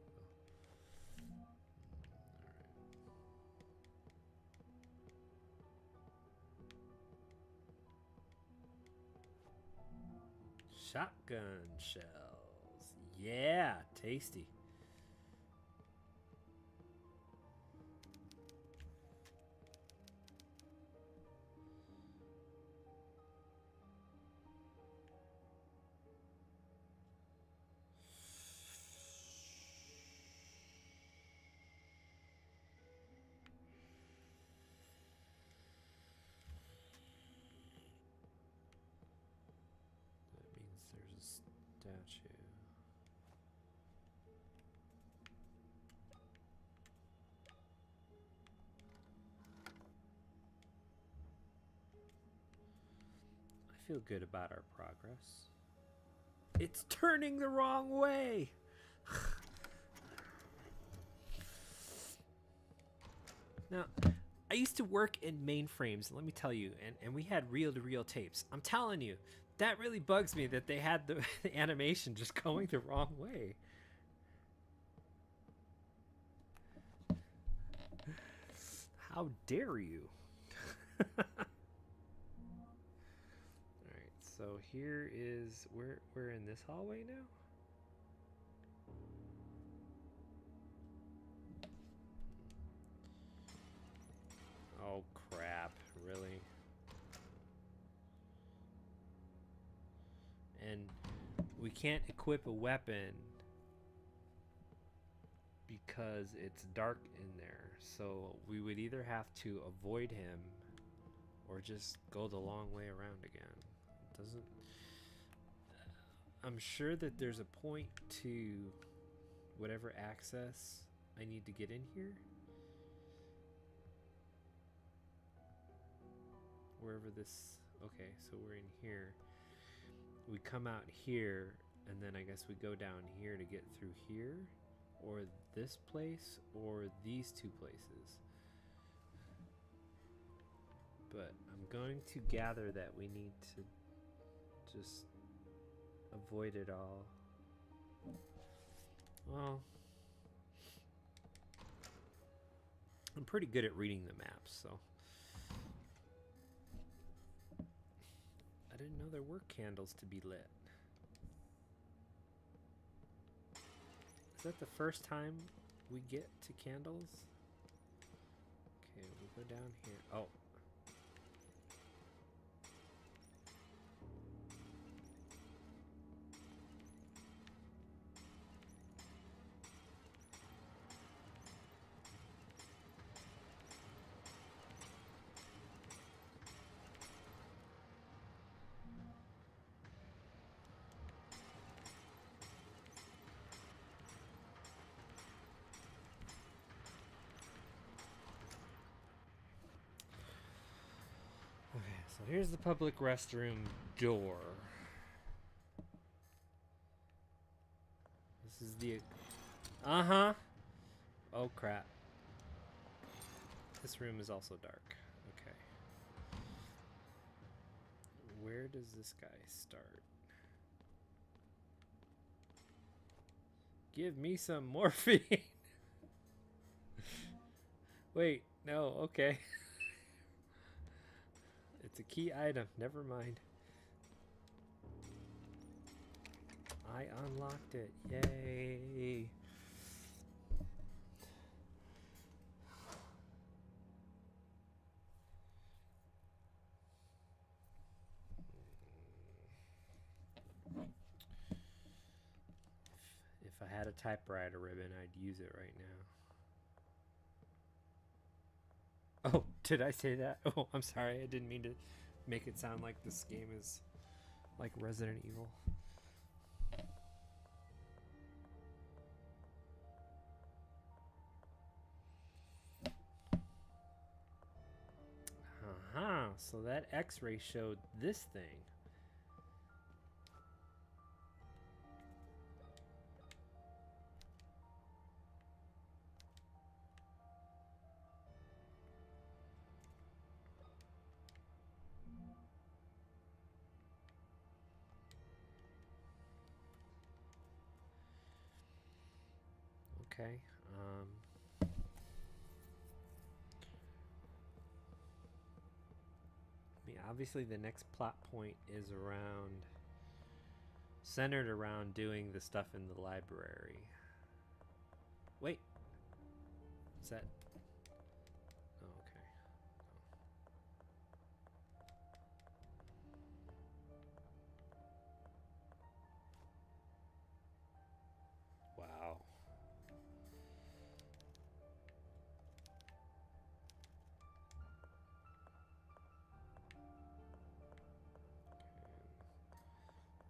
Speaker 1: Shotgun shells. Yeah, tasty. Statue. I feel good about our progress. It's turning the wrong way. Now, I used to work in mainframes, let me tell you, and we had reel-to-reel tapes. I'm telling you, that really bugs me that they had the animation just going the wrong way. How dare you? Alright, so here is... We're in this hallway now? Oh, crap. Really? And we can't equip a weapon because it's dark in there. So we would either have to avoid him or just go the long way around again. It doesn't... I'm sure that there's a point to whatever access I need to get in here. Wherever this... Okay, so we're in here. We come out here, and then I guess we go down here to get through here, or this place, or these two places. But I'm going to gather that we need to just avoid it all. Well, I'm pretty good at reading the maps, so... I didn't know there were candles to be lit. Is that the first time we get to candles? Okay, we'll go down here. Oh. So here's the public restroom door. This is the... Uh-huh. Oh, crap. This room is also dark. Okay. Where does this guy start? Give me some morphine. Wait, no, okay. It's a key item. Never mind. I unlocked it. Yay. If I had a typewriter ribbon, I'd use it right now. Oh, did I say that? Oh, I'm sorry. I didn't mean to make it sound like this game is like Resident Evil. Uh-huh. So that X-ray showed this thing. Okay. I mean, obviously the next plot point is centered around doing the stuff in the library. Wait. Is that... Oh, okay. Wow.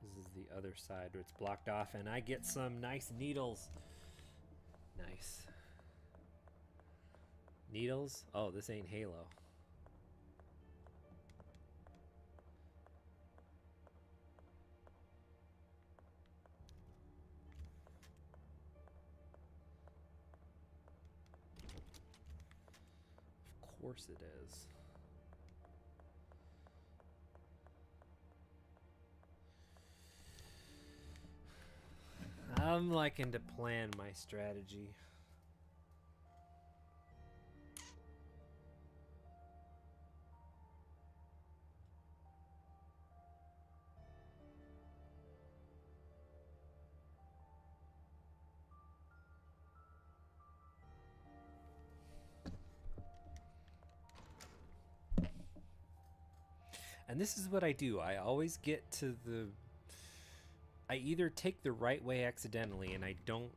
Speaker 1: This is the other side where it's blocked off, and I get some nice needles. Nice. Needles? Oh, this ain't Halo. Of course it is. I'm liking to plan my strategy. And this is what I do. I always get to the... I either take the right way accidentally and I don't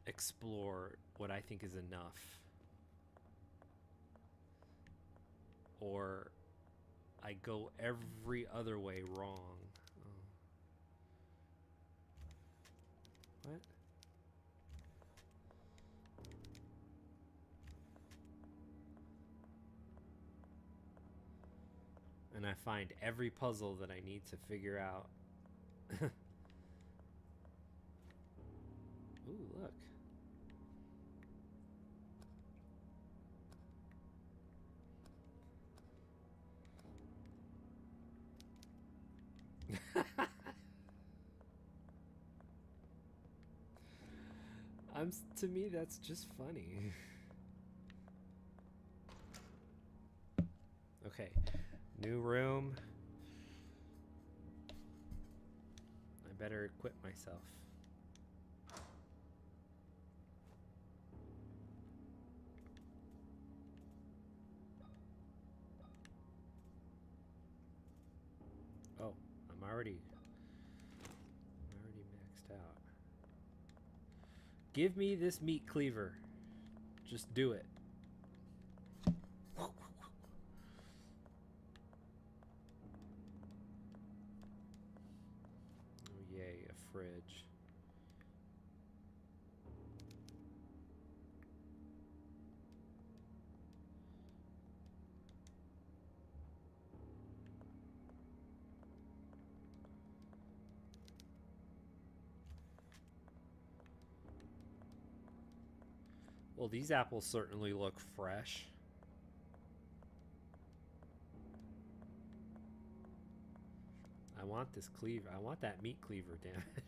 Speaker 1: explore what I think is enough, or I go every other way wrong. Oh. What? And I find every puzzle that I need to figure out. Ooh, look. To me, that's just funny. Okay, new room. I better equip myself. Oh, I'm already maxed out. Give me this meat cleaver. Just do it. Oh, yay, a fridge. Well, these apples certainly look fresh. I want this cleaver. I want that meat cleaver, damn it.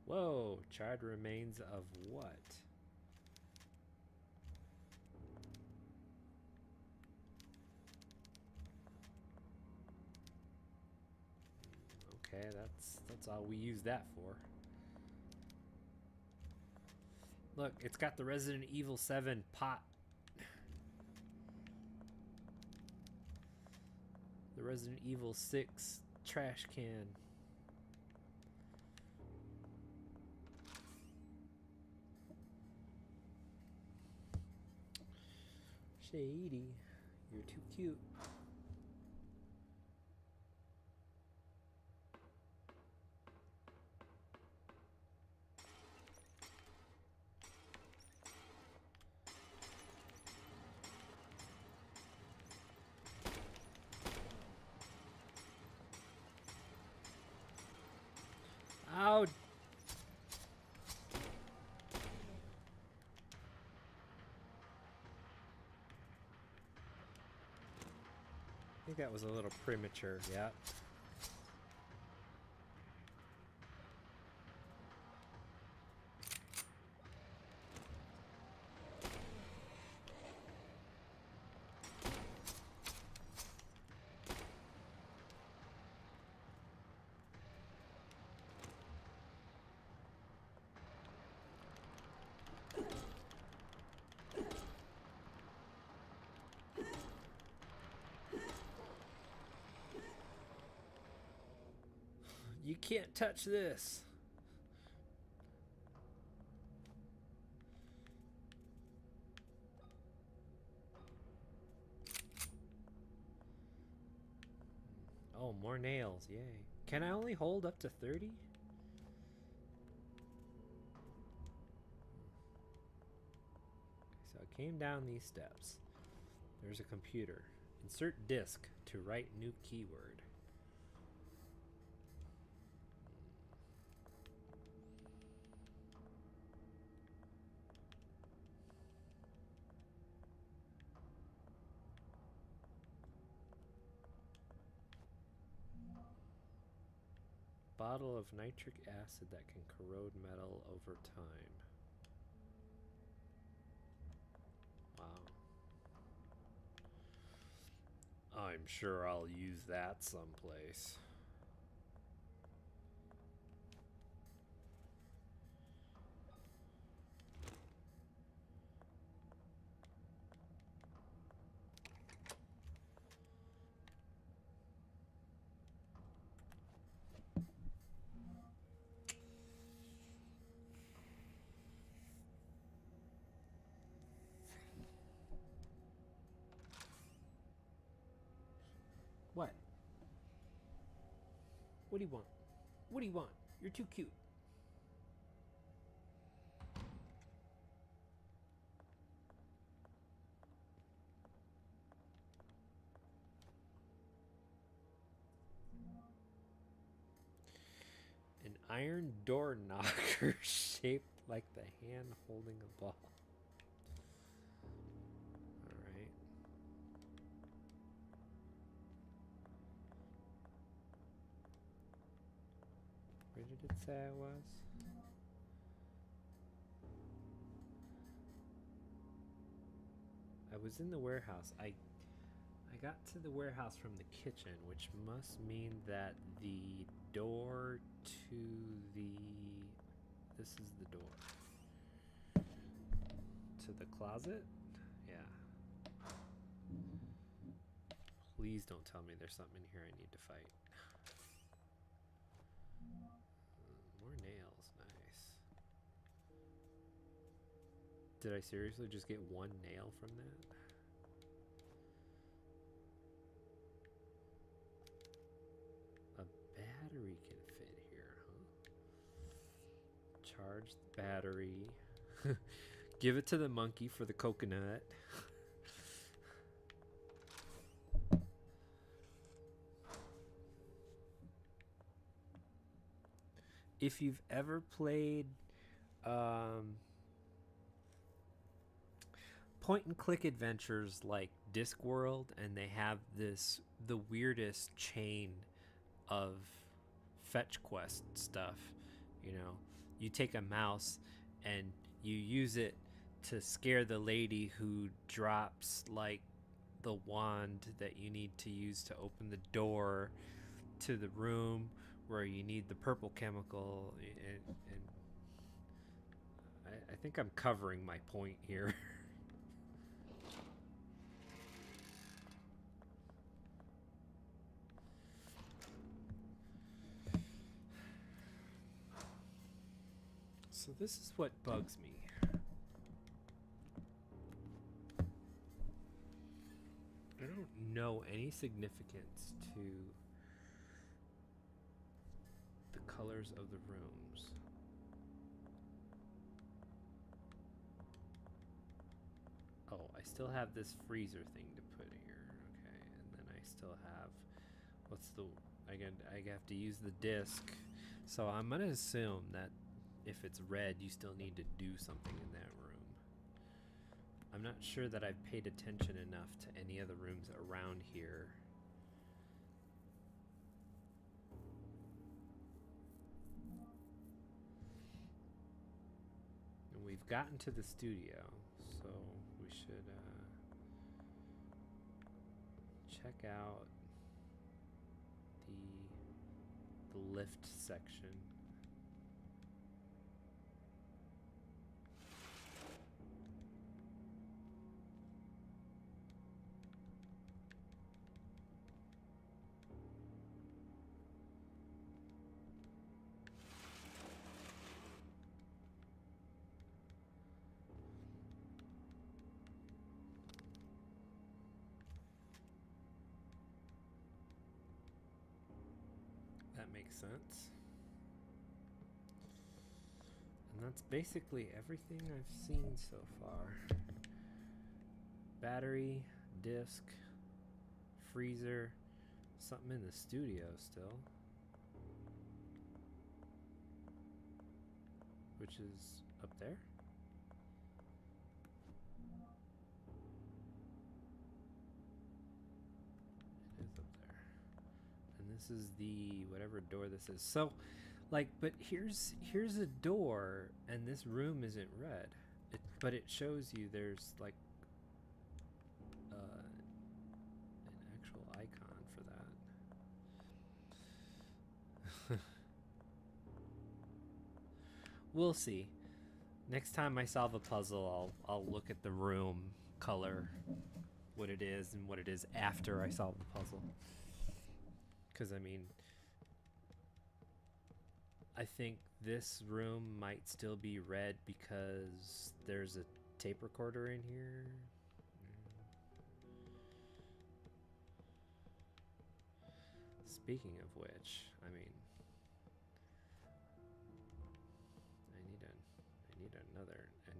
Speaker 1: Whoa, charred remains of what? Okay, that's all we use that for. Look, it's got the Resident Evil 7 pot. The Resident Evil 6 trash can. Shady, you're too cute. Ow! I think that was a little premature, yeah. You can't touch this. Oh, more nails, yay. Can I only hold up to 30? So I came down these steps. There's a computer. Insert disk to write new keyword. Bottle of nitric acid that can corrode metal over time. Wow. I'm sure I'll use that someplace. What? What do you want? What do you want? You're too cute. An iron door knocker shaped like the hand holding a ball. Alright. Where did it say I was? I was in the warehouse. I got to the warehouse from the kitchen, which must mean that the door to the... This is the door. To the closet? Yeah. Please don't tell me there's something in here I need to fight. More nails, nice. Did I seriously just get one nail from that? A battery can fit here, huh? Charge the battery. Give it to the monkey for the coconut. If you've ever played point and click adventures like Discworld, and they have the weirdest chain of fetch quest stuff. You know, you take a mouse and you use it to scare the lady who drops like the wand that you need to use to open the door to the room where you need the purple chemical. And I think I'm covering my point here. So this is what bugs me. I don't know any significance to the colors of the rooms. Oh, I still have this freezer thing to put here. Okay, and then I still have, what's the, I have to use the disc. So I'm gonna assume that if it's red, you still need to do something in that room. I'm not sure that I've paid attention enough to any of the rooms around here. And we've gotten to the studio, so we should check out the lift section. That makes sense. And that's basically everything I've seen so far. Battery, disc, freezer, something in the studio still. Which is up there. It is up there. And this is the whatever door this is. So, like, but here's a door, and this room isn't red. But it shows you there's like an actual icon for that. We'll see. Next time I solve a puzzle, I'll look at the room color, what it is, and what it is after I solve the puzzle. Because, I mean, I think this room might still be red because there's a tape recorder in here. Speaking of which, I mean, I need another, and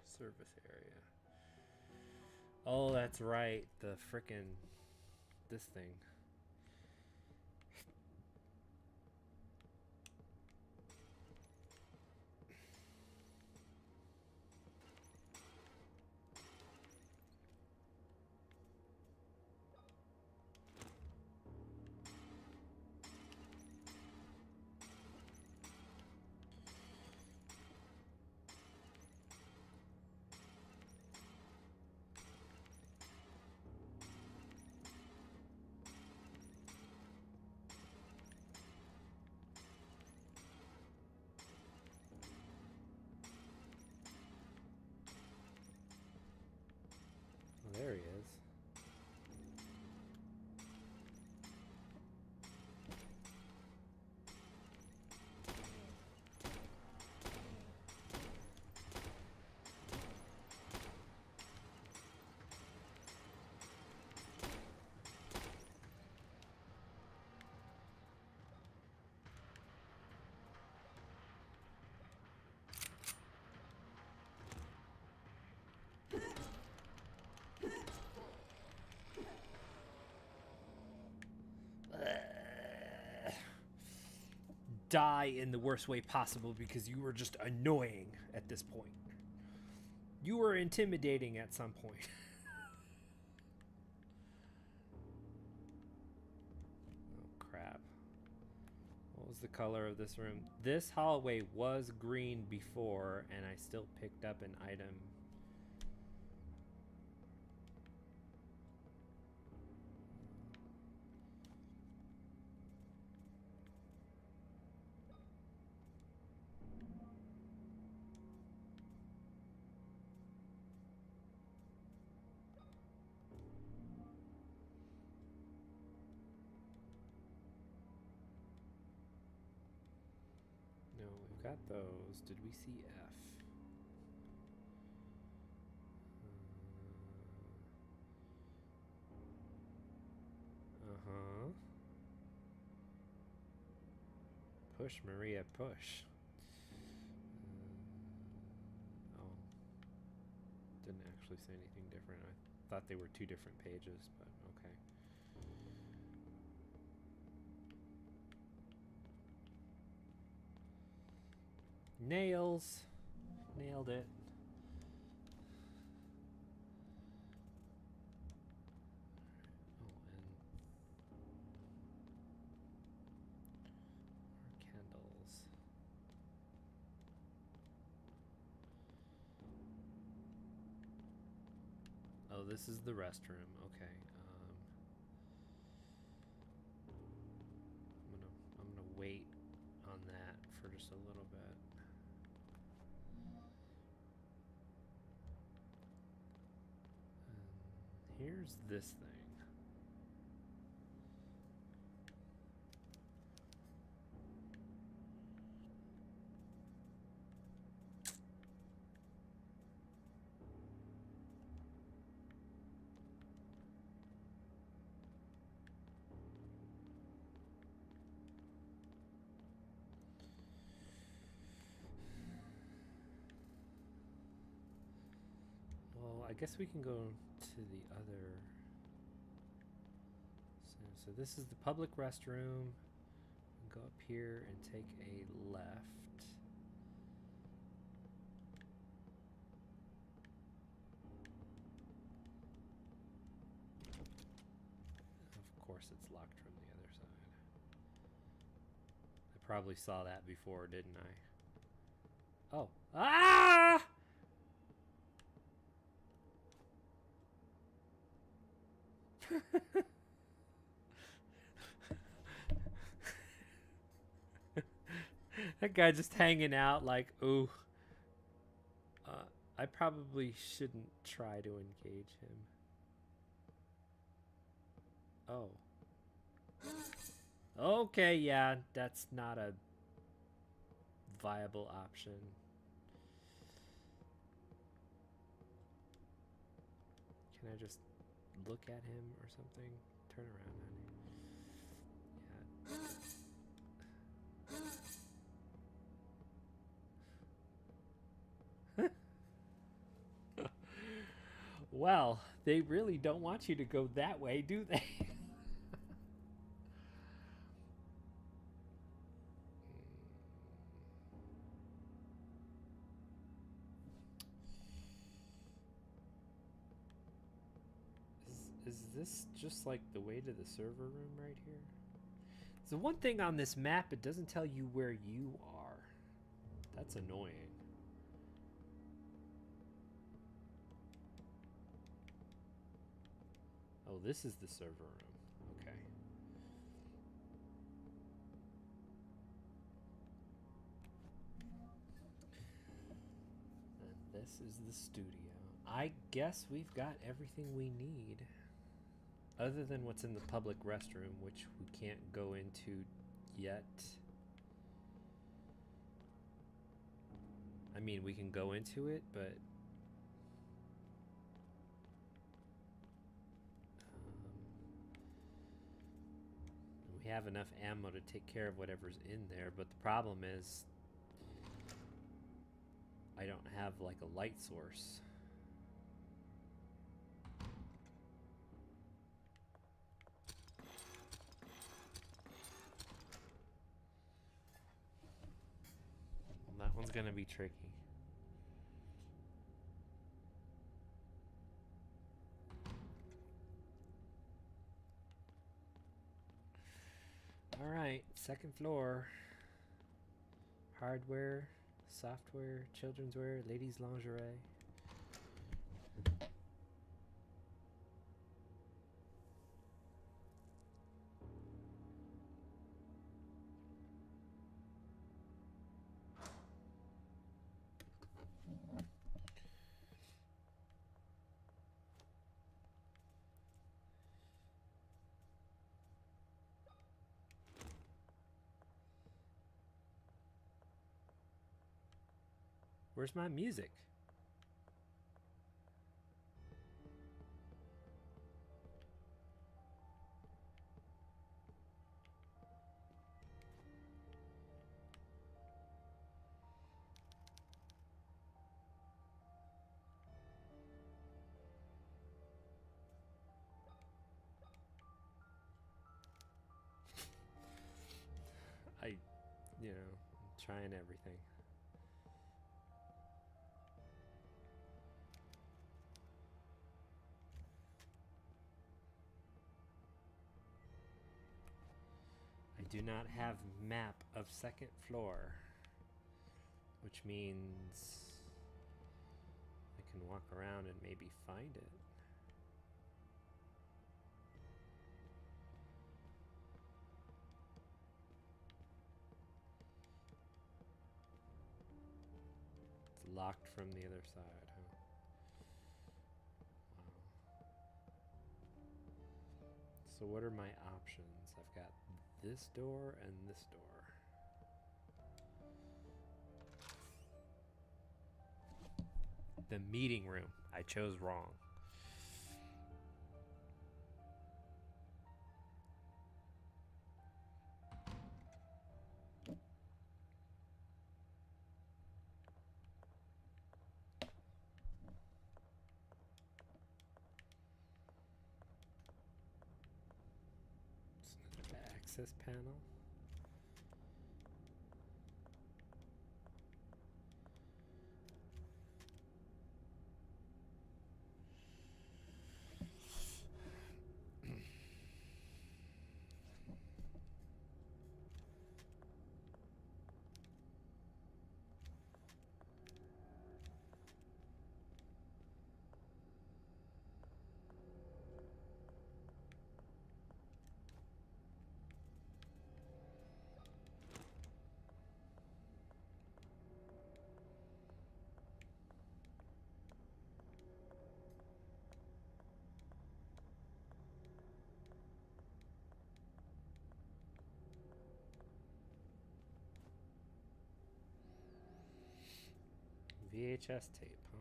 Speaker 1: service area. Oh, that's right, the frickin' this thing. die in the worst way possible because you were just annoying at this point. You were intimidating at some point. Oh, crap. What was the color of this room? This hallway was green before, and I still picked up an item. No, we've got those. Did we see F? Uh-huh. Push, Maria, push. Oh. Didn't actually say anything different. I thought they were two different pages, but okay. Nails. Nailed it. Oh, and more candles. Oh, this is the restroom. Okay. I'm gonna wait on that for just a little bit. Here's this thing. Well, I guess we can go to the other. So this is the public restroom. Go up here and take a left. Of course it's locked from the other side. I probably saw that before, didn't I? Oh. Ah! That guy just hanging out like, ooh. I probably shouldn't try to engage him. Oh. Okay, yeah, that's not a viable option. Can I just look at him or something? Turn around, honey. Yeah. Well, they really don't want you to go that way, do they? Is this just like the way to the server room right here? So one thing on this map, it doesn't tell you where you are. That's annoying. Oh, this is the server room. Okay. And this is the studio. I guess we've got everything we need. Other than what's in the public restroom, which we can't go into yet. I mean, we can go into it, but we have enough ammo to take care of whatever's in there. But the problem is, I don't have like a light source. one's gonna be tricky. Alright, second floor. Hardware, software, children's wear, ladies' lingerie. Where's my music? I'm trying everything. I do not have map of second floor, which means I can walk around and maybe find it. It's locked from the other side, huh? Wow. So what are my options? I've got this door and this door. The meeting room. I chose wrong. It's another access panel. VHS tape, huh?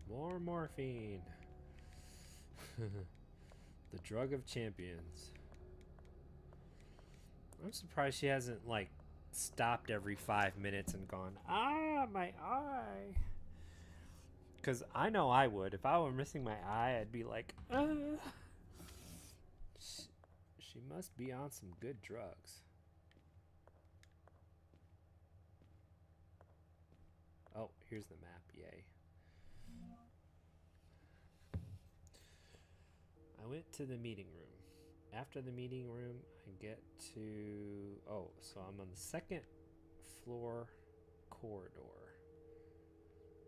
Speaker 1: More morphine. The drug of champions. I'm surprised she hasn't, like, stopped every 5 minutes and gone, ah, my eye. Because I know I would. If I were missing my eye, I'd be like, ah. She must be on some good drugs. Oh, here's the map. Yay. I went to the meeting room. After the meeting room, I get to... Oh, so I'm on the second floor corridor.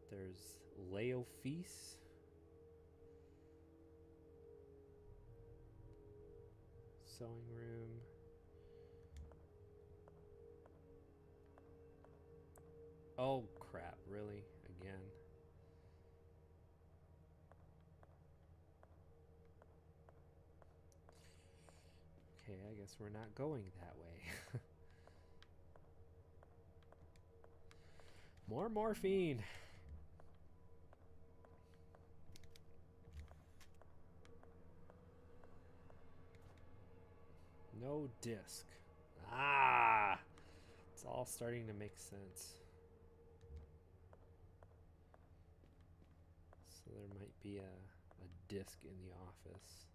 Speaker 1: There's Leofis. Sewing room. Oh, crap. Really? Again? Okay, I guess we're not going that way. More morphine. No disc. Ah! It's all starting to make sense. So there might be a disc in the office.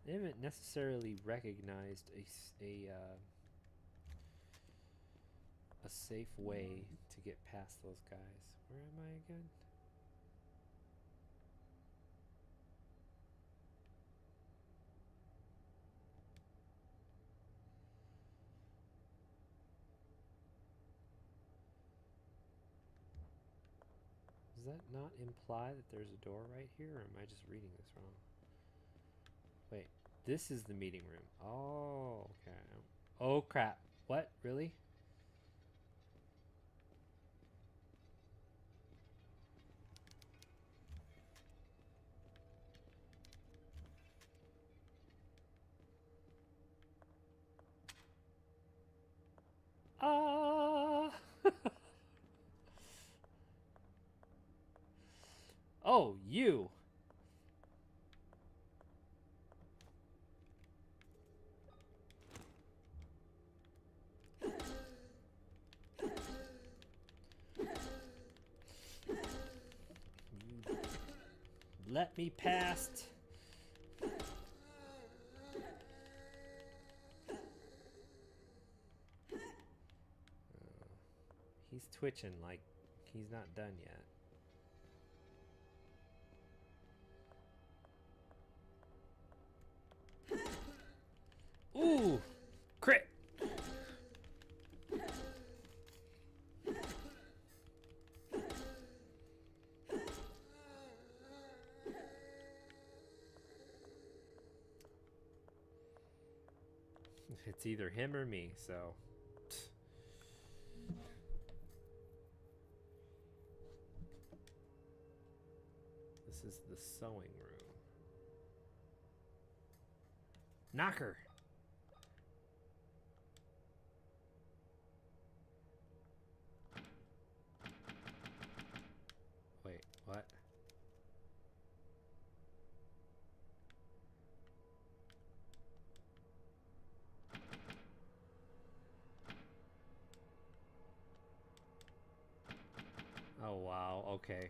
Speaker 1: They haven't necessarily recognized a safe way to get past those guys. Where am I again? Does that not imply that there's a door right here, or am I just reading this wrong? Wait, this is the meeting room. Oh, okay. Oh, crap. What? Really? Ah! Oh, you! Let me past. He's twitching like he's not done yet. Ooh! Crit! It's either him or me, so... This is the sewing room. Knocker! Wait, what? Oh wow, okay.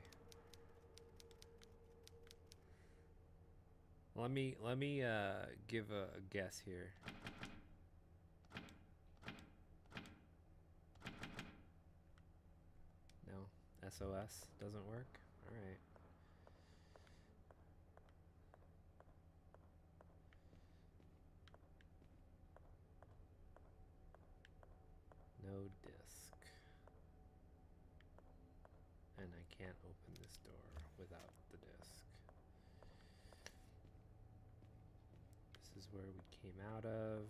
Speaker 1: Let me give a guess here. No? SOS doesn't work? Alright. No disc. And I can't open this door without the disc. This is where we came out of.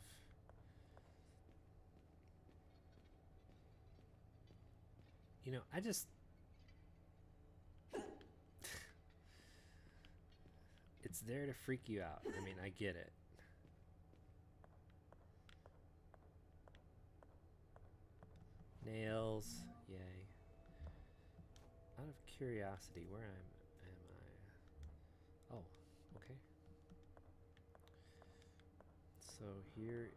Speaker 1: You know, I just... It's there to freak you out. I mean, I get it. Nails. Yay. Out of curiosity, where am I? Oh, okay. So here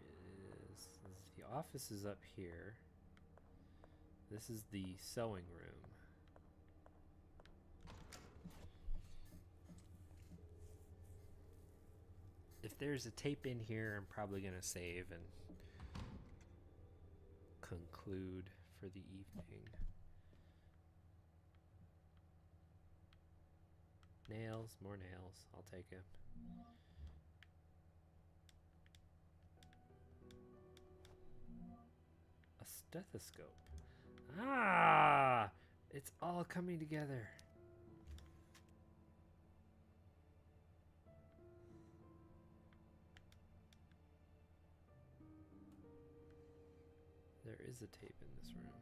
Speaker 1: is the office is up here. This is the sewing room. If there's a tape in here, I'm probably gonna save and conclude for the evening. Nails, more nails. I'll take it. A stethoscope. Ah! It's all coming together. There is a tape in this room.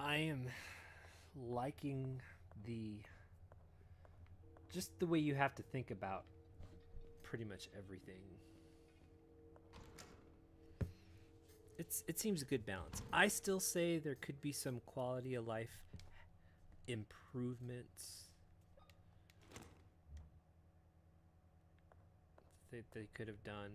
Speaker 1: I am liking just the way you have to think about pretty much everything. It seems a good balance. I still say there could be some quality of life improvements that they could have done.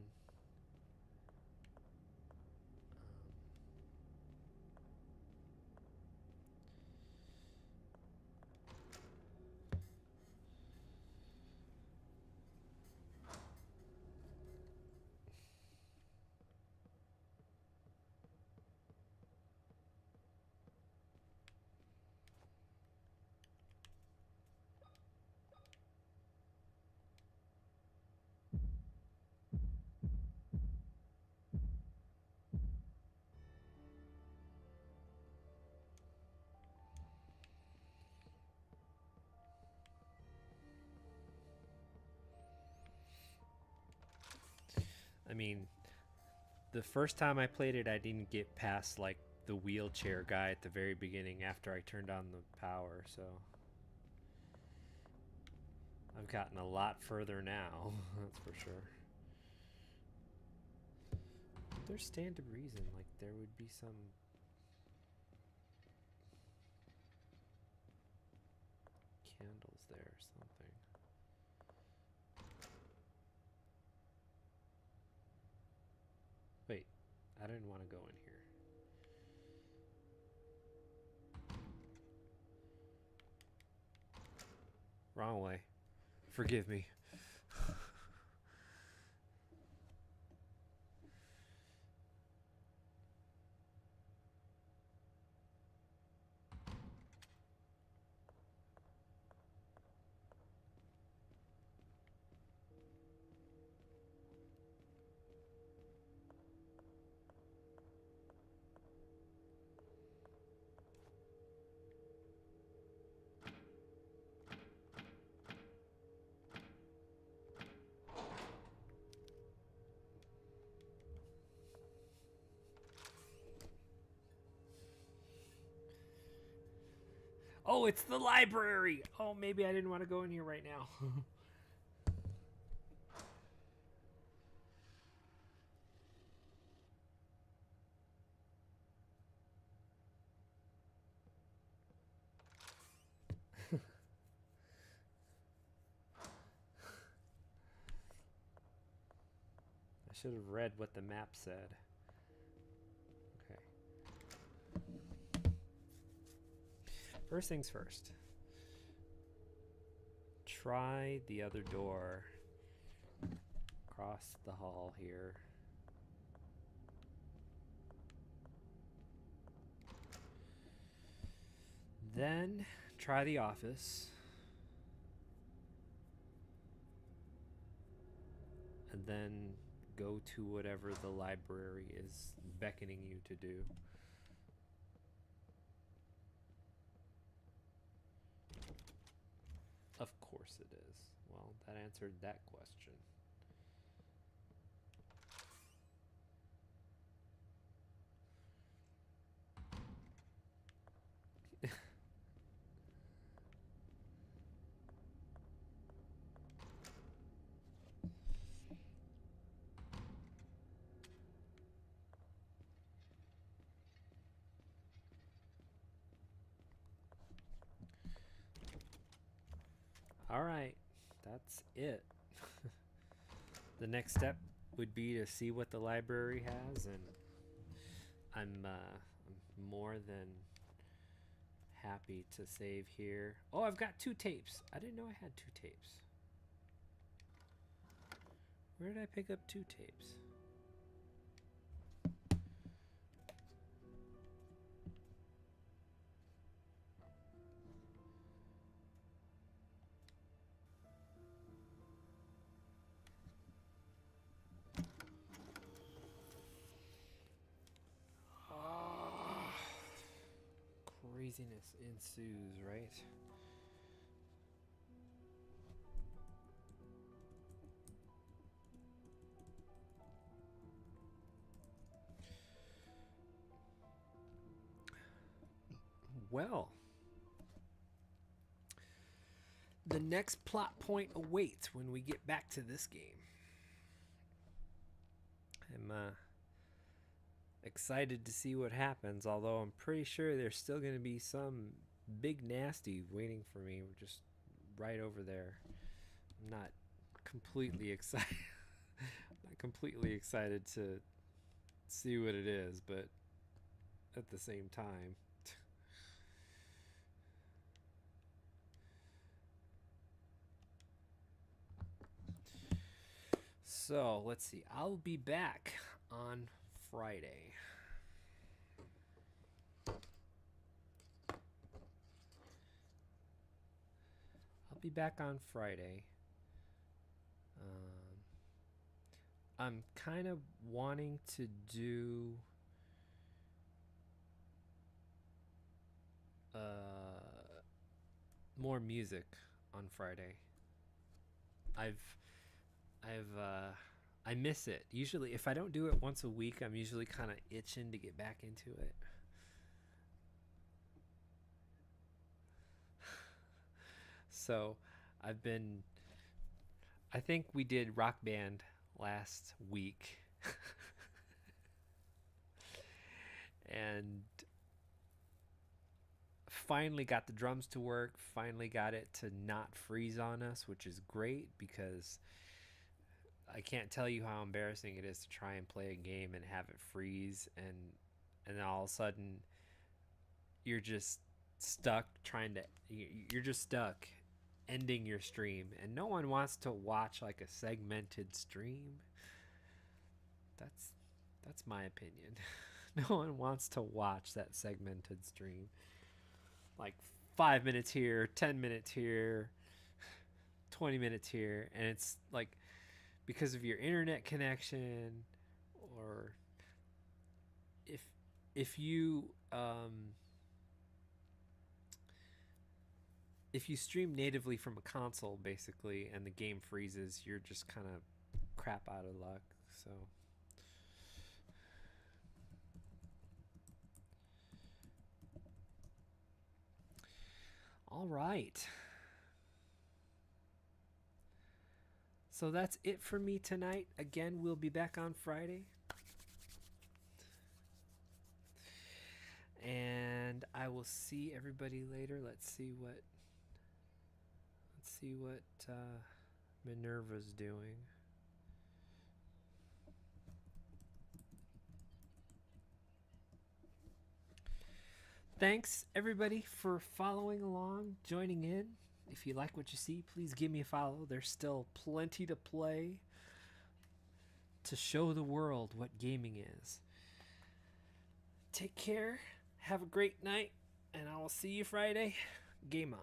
Speaker 1: I mean, the first time I played it, I didn't get past like the wheelchair guy at the very beginning after I turned on the power, so I've gotten a lot further now, that's for sure. There's stand to reason, like there would be some candles there or something. Wait, I didn't want to go in here. Wrong way. Forgive me. Oh, it's the library! Oh, maybe I didn't want to go in here right now. I should have read what the map said. Okay. First things first. Try the other door. Across the hall here. Then try the office. And then go to whatever the library is beckoning you to do. Of course it is. Well, that answered that question. All right, that's it. The next step would be to see what the library has, and I'm more than happy to save here. Oh, I've got 2 tapes. I didn't know I had 2 tapes. Where did I pick up 2 tapes? Craziness ensues, right? Well, the next plot point awaits when we get back to this game. I'm excited to see what happens, although I'm pretty sure there's still going to be some big nasty waiting for me just right over there. I'm not completely excited. Not completely excited to see what it is, but at the same time, so let's see. I'll be back on Friday. I'll be back on Friday. I'm kind of wanting to do more music on Friday. I miss it. Usually, if I don't do it once a week, I'm usually kind of itching to get back into it. So, I think we did Rock Band last week. And finally got the drums to work, finally got it to not freeze on us, which is great because I can't tell you how embarrassing it is to try and play a game and have it freeze, and then all of a sudden you're just stuck ending your stream, and no one wants to watch like a segmented stream. That's my opinion. No one wants to watch that segmented stream. Like 5 minutes here, 10 minutes here, 20 minutes here, and it's like because of your internet connection, or if you stream natively from a console basically and the game freezes, you're just kind of crap out of luck. So all right. So that's it for me tonight. Again, we'll be back on Friday. And I will see everybody later. Let's see what Minerva's doing. Thanks everybody for following along, joining in. If you like what you see, please give me a follow. There's still plenty to play to show the world what gaming is. Take care. Have a great night, and I will see you Friday. Game on.